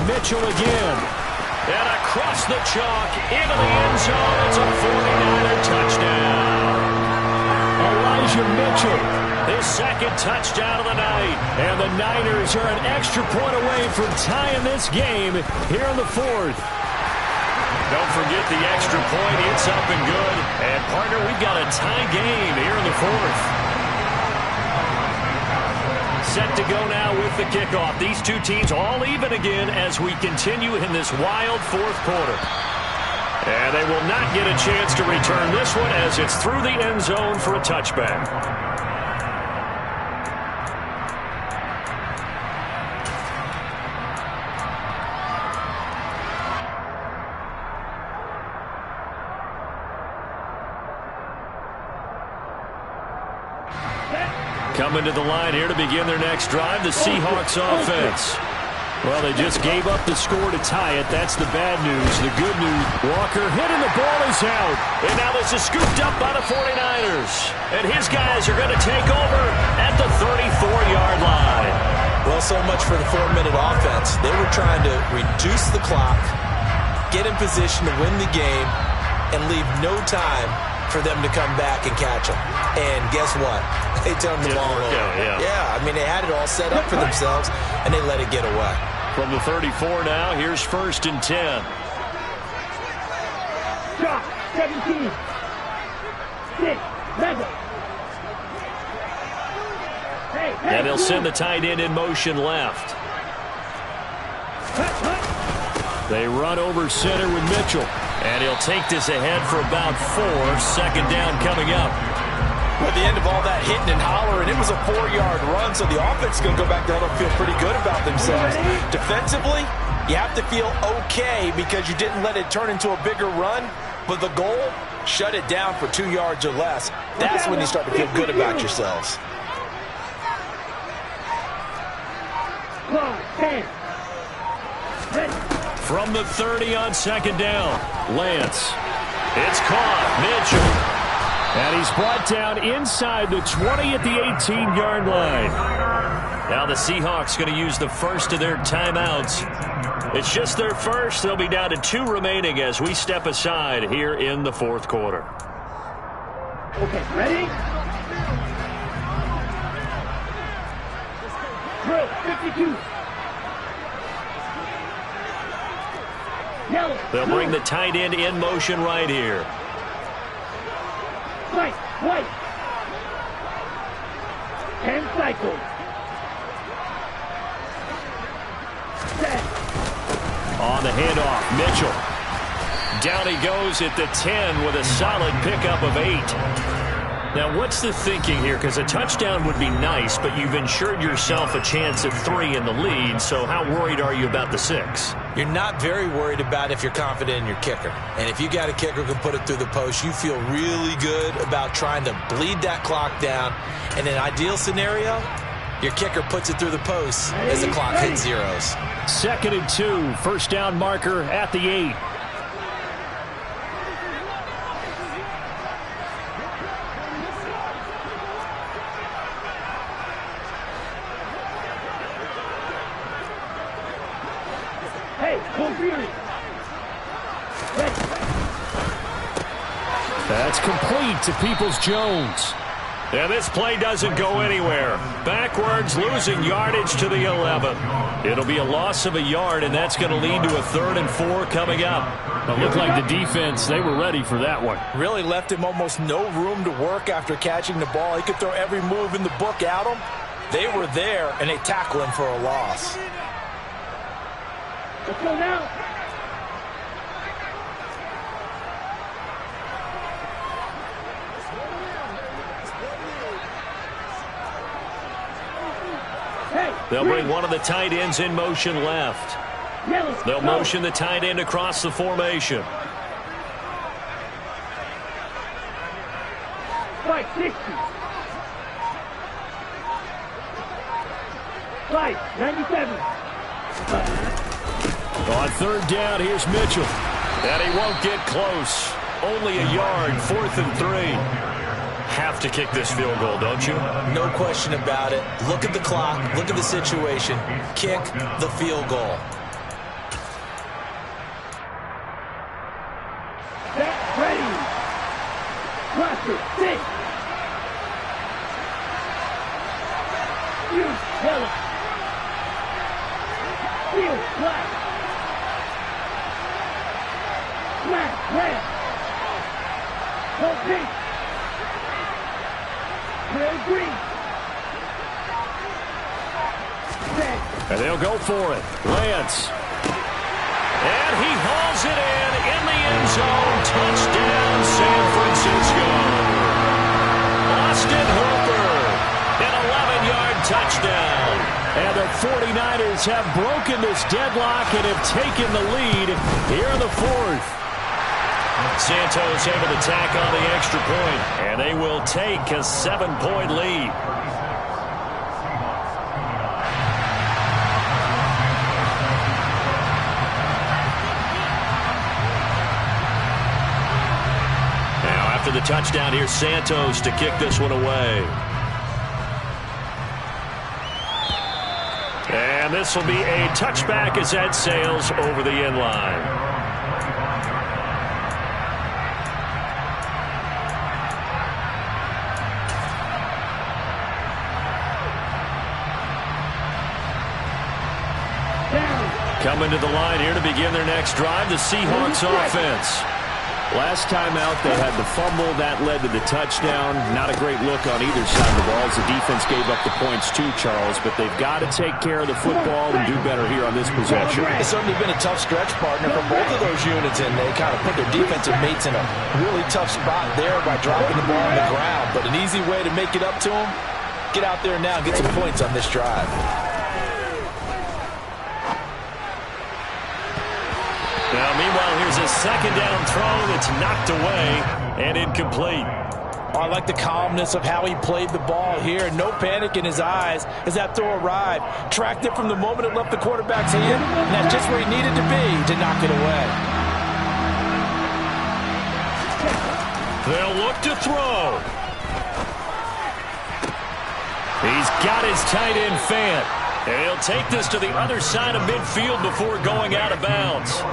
Mitchell again. And across the chalk into the end zone. It's a 49er touchdown. Elijah Mitchell, his 2nd touchdown of the night. And the Niners are an extra point away from tying this game here in the 4th. Don't forget the extra point. It's up and good. And, partner, we've got a tie game here in the 4th. Set to go now with the kickoff. These two teams all even again as we continue in this wild 4th quarter. And they will not get a chance to return this one as it's through the end zone for a touchback. Coming to the line here to begin their next drive, the Seahawks offense. Well, they just gave up the score to tie it. That's the bad news. The good news, Walker hit and the ball is out. And now this is scooped up by the 49ers. And his guys are going to take over at the 34-yard line. Well, so much for the 4-minute offense. They were trying to reduce the clock, get in position to win the game, and leave no time for them to come back and catch them. And guess what? They turned the ball over. Yeah, I mean, they had it all set up for themselves, and they let it get away. From the 34 now, here's 1st and 10. Shot, 17. 6, 7. And they'll send the tight end in motion left. They run over center with Mitchell. And he'll take this ahead for about 4. 2nd down coming up. At the end of all that hitting and hollering, it was a 4-yard run, so the offense is going to go back there and feel pretty good about themselves. Defensively, you have to feel okay because you didn't let it turn into a bigger run, but the goal, shut it down for 2 yards or less. That's when you start to feel good about yourselves. 10. From the 30 on 2nd down, Lance. It's caught. Mitchell. And he's brought down inside the 20 at the 18-yard line. Now the Seahawks going to use the first of their timeouts. It's just their first. They'll be down to 2 remaining as we step aside here in the 4th quarter. Okay, ready? Drill, 52. Yellow. They'll bring the tight end in motion right here. Right, white. 10 cycles. Set. On the handoff, Mitchell. Down he goes at the 10 with a solid pickup of 8. Now, what's the thinking here? Because a touchdown would be nice, but you've ensured yourself a chance at 3 in the lead, so how worried are you about the 6? You're not very worried about if you're confident in your kicker. And if you got a kicker who can put it through the post, you feel really good about trying to bleed that clock down. In an ideal scenario, your kicker puts it through the post as the clock hits zeros. 2nd and 2, 1st down marker at the 8. That's complete to Peoples-Jones. And this play doesn't go anywhere. Backwards, losing yardage to the 11. It'll be a loss of a yard, and that's going to lead to a 3rd and 4 coming up. It looked like the defense, they were ready for that one. Really left him almost no room to work after catching the ball. He could throw every move in the book at him. They were there, and they tackle him for a loss. Let's go now. They'll bring one of the tight ends in motion left. They'll motion the tight end across the formation. 560. 597. On third down, here's Mitchell. And he won't get close. Only a yard, 4th and 3. Have to kick this field goal, don't you? No question about it. Look at the clock. Look at the situation. Kick the field goal. Set, ready. Cluster, 6. You yellow. Field black. Black, red. Hold pink. Red, green. Set. And they'll go for it. Lance. And he hauls it in the end zone. Touchdown, San Francisco. Austin Hooper, an 11-yard touchdown. And the 49ers have broken this deadlock and have taken the lead here in the 4th. Santos able to tack on the extra point, and they will take a 7-point lead. Now after the touchdown, here's Santos to kick this one away. And this will be a touchback as that sails over the end line. Coming to the line here to begin their next drive, the Seahawks offense. Last time out, they had the fumble. That led to the touchdown. Not a great look on either side of the ball as the defense gave up the points too, Charles. But they've got to take care of the football and do better here on this possession. It's certainly been a tough stretch, partner, for both of those units, and they kind of put their defensive mates in a really tough spot there by dropping the ball on the ground. But an easy way to make it up to them, get out there now and get some points on this drive. Now, meanwhile, here's a second down throw that's knocked away and incomplete. Oh, I like the calmness of how he played the ball here. No panic in his eyes as that throw arrived. Tracked it from the moment it left the quarterback's hand, and that's just where he needed to be to knock it away. They'll look to throw. He's got his tight end Fant. And he'll take this to the other side of midfield before going out of bounds.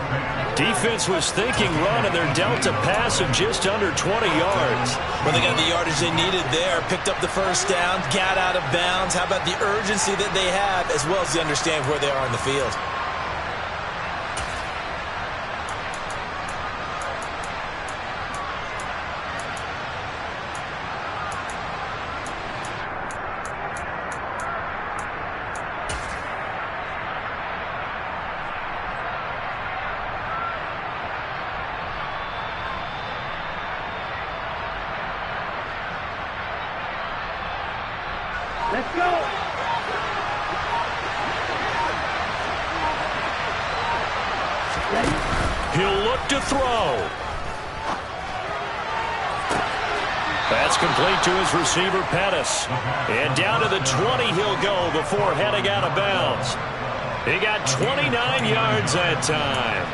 Defense was thinking run, and they're dealt a pass of just under 20 yards. Well, they got the yardage they needed there. Picked up the first down, got out of bounds. How about the urgency that they have, as well as the understanding where they are in the field? Let's go. Ready? He'll look to throw. That's complete to his receiver, Pettis. And down to the 20 he'll go before heading out of bounds. He got 29 yards that time.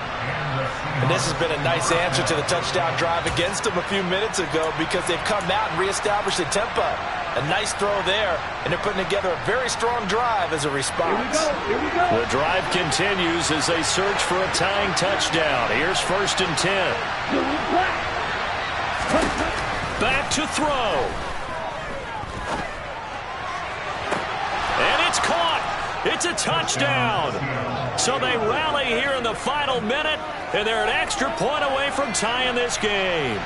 And this has been a nice answer to the touchdown drive against them a few minutes ago because they've come out and reestablished the tempo. A nice throw there, and they're putting together a very strong drive as a response. Here we go. The drive continues as they search for a tying touchdown. Here's 1st and 10. Back to throw. And it's caught. It's a touchdown. So they rally here in the final minute, and they're an extra point away from tying this game.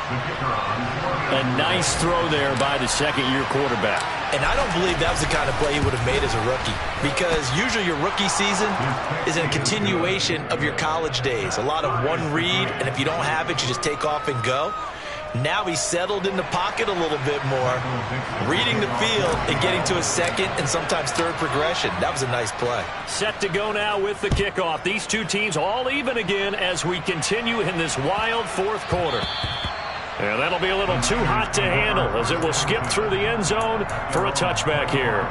A nice throw there by the second-year quarterback. And I don't believe that was the kind of play he would have made as a rookie, because usually your rookie season is a continuation of your college days. A lot of one read, and if you don't have it, you just take off and go. Now he's settled in the pocket a little bit more, reading the field and getting to a second and sometimes third progression. That was a nice play. Set to go now with the kickoff. These two teams all even again as we continue in this wild 4th quarter. And that'll be a little too hot to handle as it will skip through the end zone for a touchback here.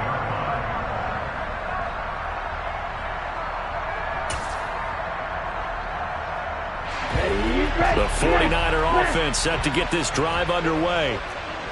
49er offense set to get this drive underway.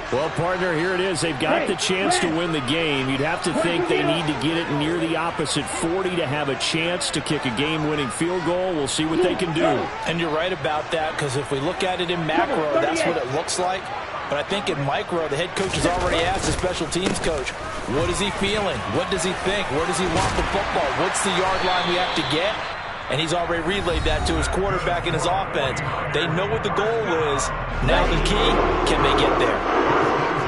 Well, partner, here it is. They've got the chance to win the game. You'd have to think they need to get it near the opposite 40 to have a chance to kick a game-winning field goal. We'll see what they can do. And you're right about that, because if we look at it in macro, that's what it looks like. But I think in micro, the head coach has already asked the special teams coach, what is he feeling? What does he think? Where does he want the football? What's the yard line we have to get? And he's already relayed that to his quarterback and his offense. They know what the goal is. Now the key, can they get there?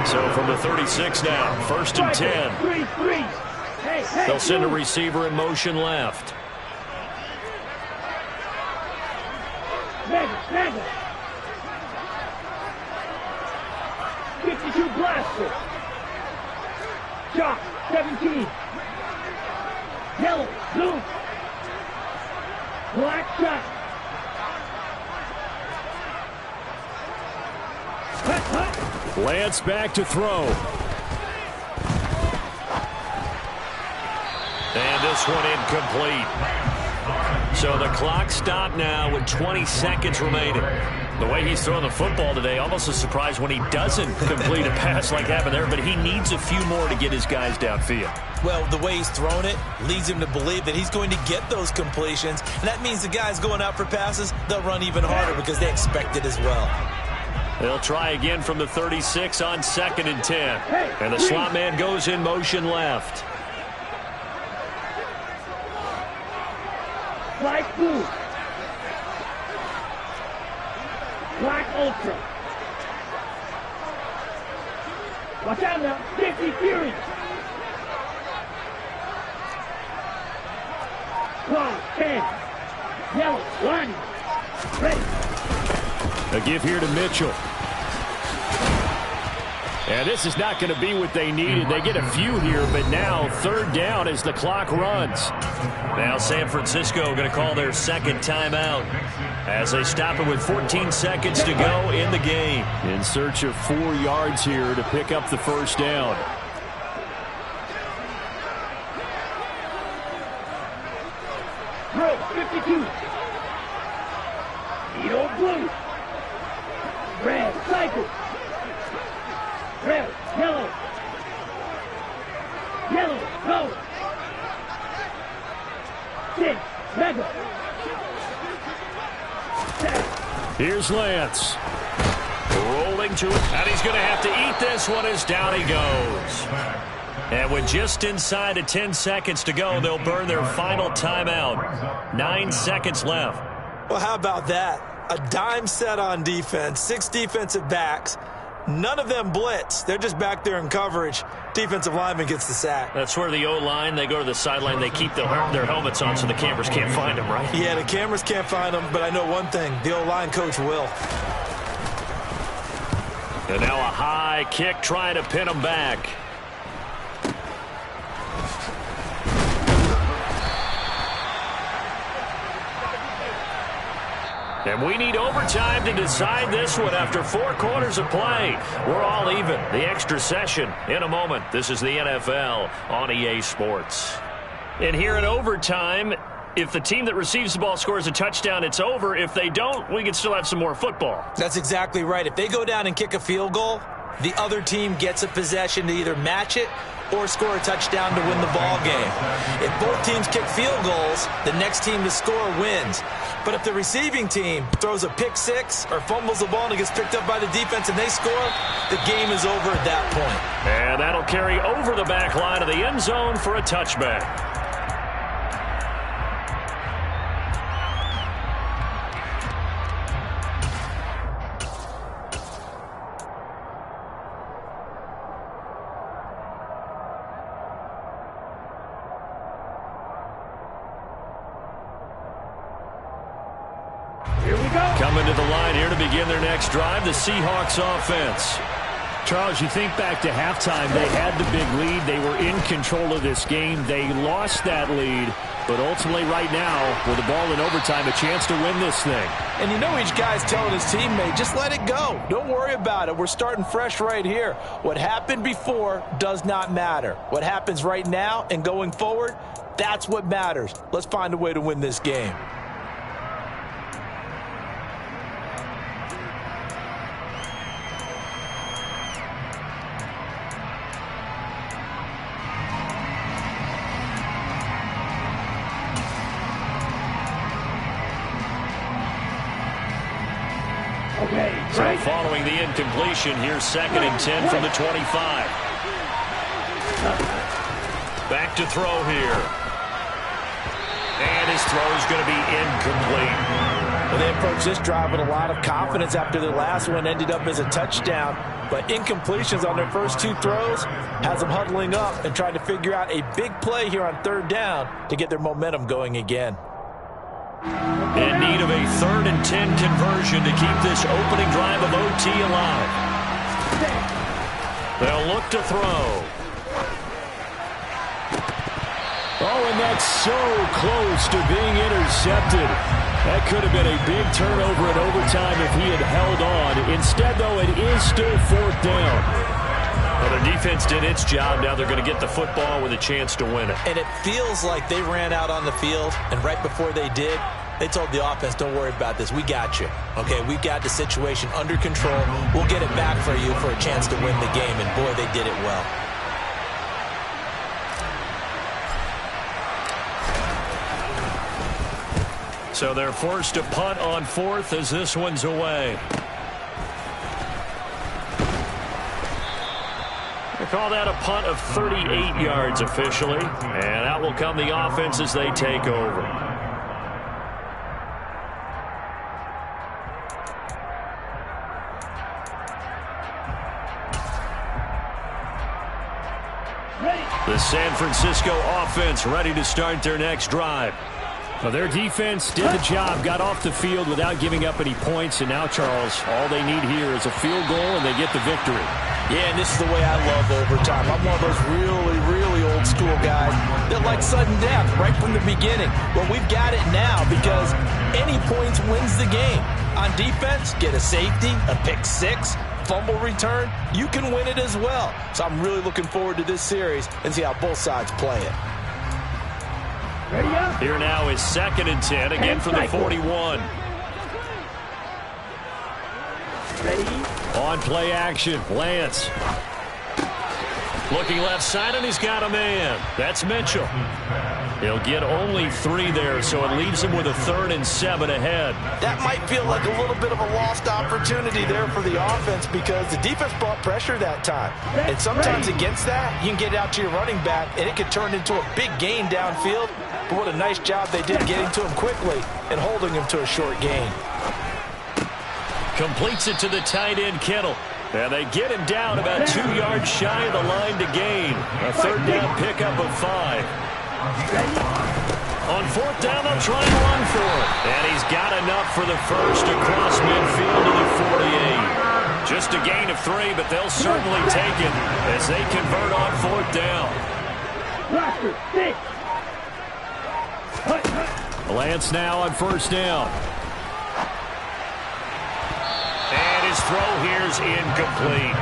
So from the 36 now, 1st and 10. They'll send a receiver in motion left. Mega. 52 blaster. Chalk, 17. Yellow, blue. Black shot. Lance back to throw. And this one incomplete. So the clock stopped now with 20 seconds remaining. The way he's throwing the football today, almost a surprise when he doesn't complete a pass like happened there, but he needs a few more to get his guys downfield. Well, the way he's thrown it leads him to believe that he's going to get those completions, and that means the guys going out for passes, they'll run even harder because they expect it as well. They'll try again from the 36 on 2nd and 10. And the slot man goes in motion left. Black blue. Black ultra. Watch out now. 50 Fury. Black 10. Yellow 1. Ready. A give here to Mitchell. And this is not going to be what they needed. They get a few here, but now 3rd down as the clock runs. Now San Francisco going to call their 2nd timeout as they stop it with 14 seconds to go in the game. In search of 4 yards here to pick up the 1st down. Bro, 52. Edo blue. Red, cycle. Red, yellow. Yellow, go. 6, mega. 7. Here's Lance. Rolling to it, and he's going to have to eat this one as down he goes. And with just inside of 10 seconds to go, they'll burn their final timeout. 9 seconds left. Well, how about that? A dime set on defense, 6 defensive backs. None of them blitz. They're just back there in coverage. Defensive lineman gets the sack. That's where the O-line, they go to the sideline, they keep their helmets on so the cameras can't find them, right? Yeah, the cameras can't find them, but I know one thing. The O-line coach will. And now a high kick trying to pin them back. And we need overtime to decide this one after 4 quarters of play. We're all even. The extra session in a moment. This is the NFL on EA Sports. And here in overtime, if the team that receives the ball scores a touchdown, it's over. If they don't, we can still have some more football. That's exactly right. If they go down and kick a field goal, the other team gets a possession to either match it or score a touchdown to win the ball game. If both teams kick field goals, the next team to score wins. But if the receiving team throws a pick 6 or fumbles the ball and it gets picked up by the defense and they score, the game is over at that point. And that'll carry over the back line of the end zone for a touchback. Coming to the line here to begin their next drive, the Seahawks offense. Charles, you think back to halftime, they had the big lead. They were in control of this game. They lost that lead, but ultimately right now, with the ball in overtime, a chance to win this thing. And you know each guy's telling his teammate, just let it go. Don't worry about it. We're starting fresh right here. What happened before does not matter. What happens right now and going forward, that's what matters. Let's find a way to win this game. So following the incompletion, here's 2nd and 10 from the 25. Back to throw here. And his throw is going to be incomplete. Well, they approached this drive with a lot of confidence after their last one ended up as a touchdown. But incompletions on their first 2 throws has them huddling up and trying to figure out a big play here on 3rd down to get their momentum going again. In need of a 3rd and 10 conversion to keep this opening drive of OT alive. They'll look to throw. Oh, and that's so close to being intercepted. That could have been a big turnover in overtime if he had held on. Instead, though, it is still 4th down. Well, their defense did its job. Now they're going to get the football with a chance to win it. And it feels like they ran out on the field, and right before they did, they told the offense, don't worry about this. We got you. Okay, we've got the situation under control. We'll get it back for you for a chance to win the game. And, boy, they did it well. So they're forced to punt on 4th as this one's away. They call that a punt of 38 yards officially. And out will come the offense as they take over. The San Francisco offense ready to start their next drive. Well, their defense did the job, got off the field without giving up any points, and now, Charles, all they need here is a field goal, and they get the victory. Yeah, and this is the way I love overtime. I'm one of those really, really old school guys that like sudden death right from the beginning. Well, we've got it now because any points wins the game. On defense, get a safety, a pick 6, fumble return, you can win it as well. So I'm really looking forward to this series and see how both sides play it. Here now is 2nd and 10, again from the 41. On play action, Lance. Looking left side, and he's got a man. That's Mitchell. He'll get only 3 there, so it leaves him with a 3rd and 7 ahead. That might feel like a little bit of a lost opportunity there for the offense because the defense brought pressure that time. And sometimes against that, you can get out to your running back, and it could turn into a big gain downfield. But what a nice job they did getting to him quickly and holding him to a short gain. Completes it to the tight end, Kittle. And they get him down about 2 yards shy of the line to gain. A 3rd down pickup of 5. On 4th down, they'll try and run for it. And he's got enough for the first across midfield to the 48. Just a gain of 3, but they'll certainly take it as they convert on 4th down. Lance now on 1st down. And his throw here's incomplete.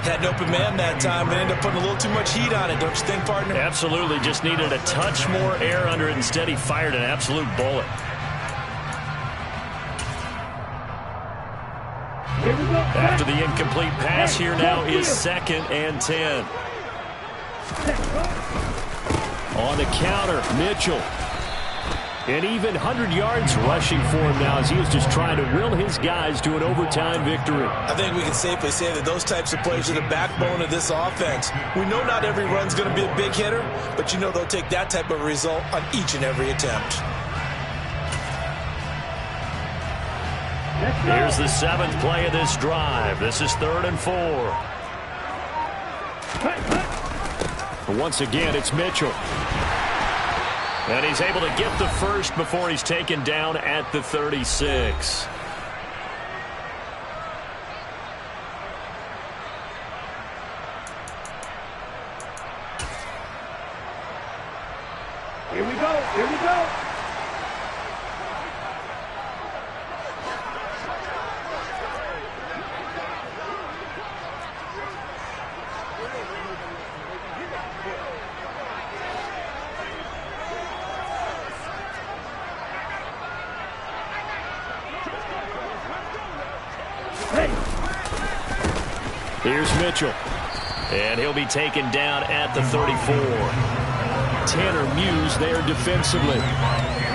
Had an open man that time, but ended up putting a little too much heat on it, don't you think, partner? Absolutely, just needed a touch more air under it. Instead, he fired an absolute bullet. After the incomplete pass, here now is 2nd and 10. On the counter, Mitchell. And even 100 yards rushing for him now as he was just trying to will his guys to an overtime victory. I think we can safely say that those types of plays are the backbone of this offense. We know not every run's going to be a big hitter, but you know they'll take that type of result on each and every attempt. Here's the 7th play of this drive. This is 3rd and 4. Once again, it's Mitchell. And he's able to get the first before he's taken down at the 36. Here we go. Here we go. Here's Mitchell. And he'll be taken down at the 34. Tanner Muse there defensively.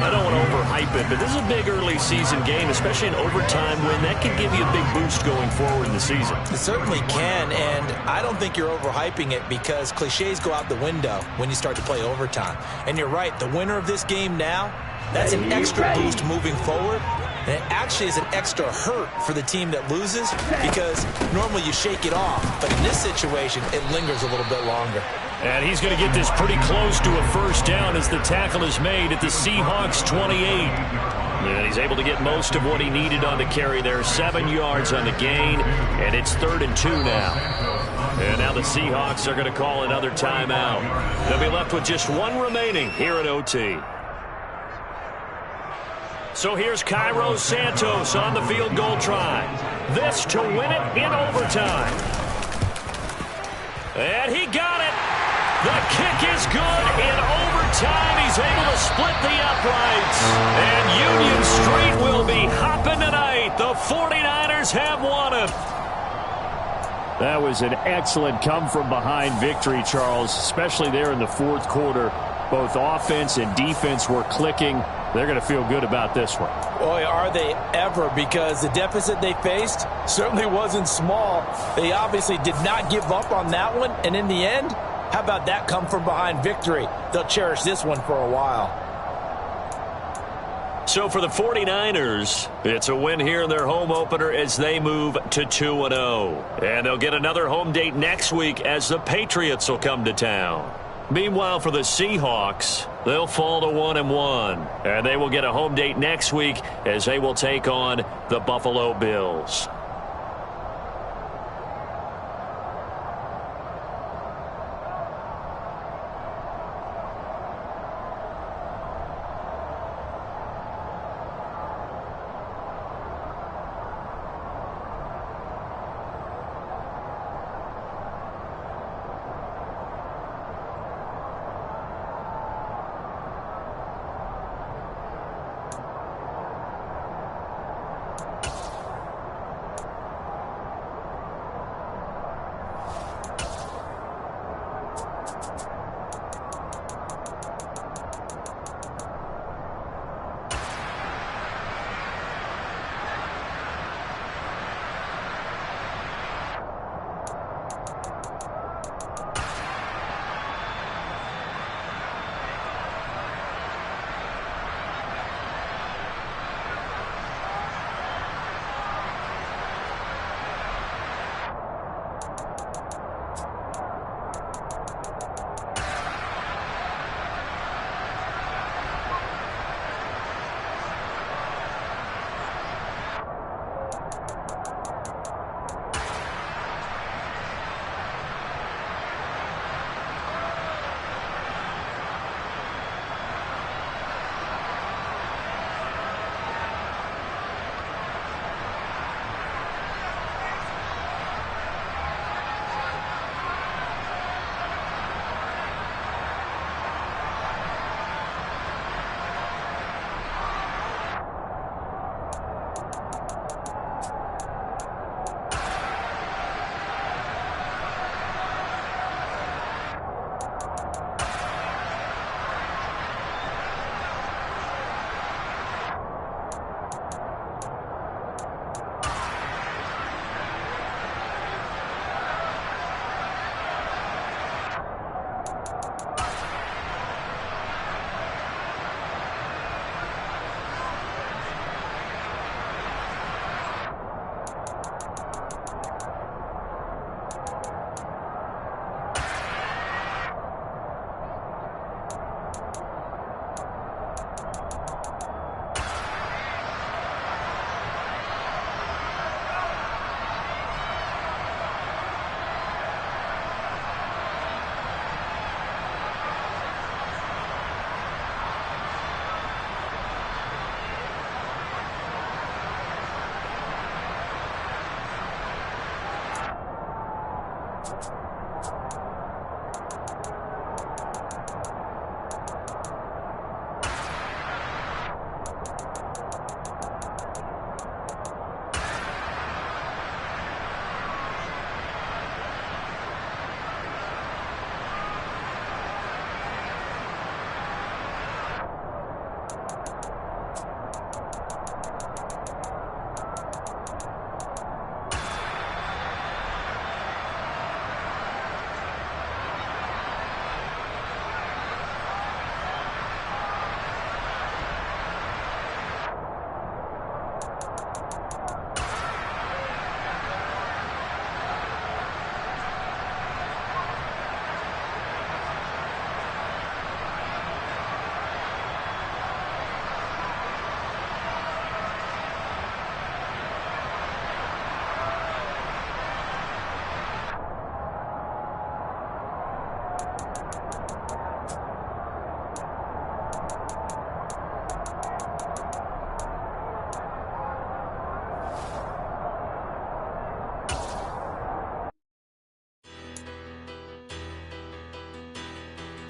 I don't want to overhype it, but this is a big early season game, especially an overtime win. That can give you a big boost going forward in the season. It certainly can, and I don't think you're overhyping it because cliches go out the window when you start to play overtime. And you're right, the winner of this game now, that's an extra boost moving forward. And it actually is an extra hurt for the team that loses because normally you shake it off. But in this situation, it lingers a little bit longer. And he's going to get this pretty close to a first down as the tackle is made at the Seahawks 28. And he's able to get most of what he needed on the carry there. 7 yards on the gain, and it's 3rd and 2 now. And now the Seahawks are going to call another timeout. They'll be left with just 1 remaining here at OT. So here's Cairo Santos on the field goal try. This to win it in overtime. And he got it. The kick is good in overtime. He's able to split the uprights. And Union Street will be hopping tonight. The 49ers have won it. That was an excellent come-from-behind victory, Charles, especially there in the 4th quarter. Both offense and defense were clicking. They're going to feel good about this one. Boy, are they ever, because the deficit they faced certainly wasn't small. They obviously did not give up on that one, and in the end, how about that come-from-behind victory? They'll cherish this one for a while. So for the 49ers, it's a win here in their home opener as they move to 2-0. And they'll get another home date next week as the Patriots will come to town. Meanwhile, for the Seahawks, they'll fall to 1-1. And they will get a home date next week as they will take on the Buffalo Bills.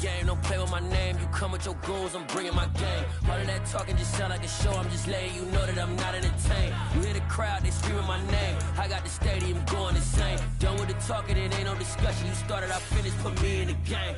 game. Don't play with my name. You come with your goons, I'm bringing my game. All of that talking just sound like a show. I'm just letting you know that I'm not entertained. You hear the crowd, they screaming my name. I got the stadium going insane. Done with the talking, it ain't no discussion. You started, I finished, put me in the game.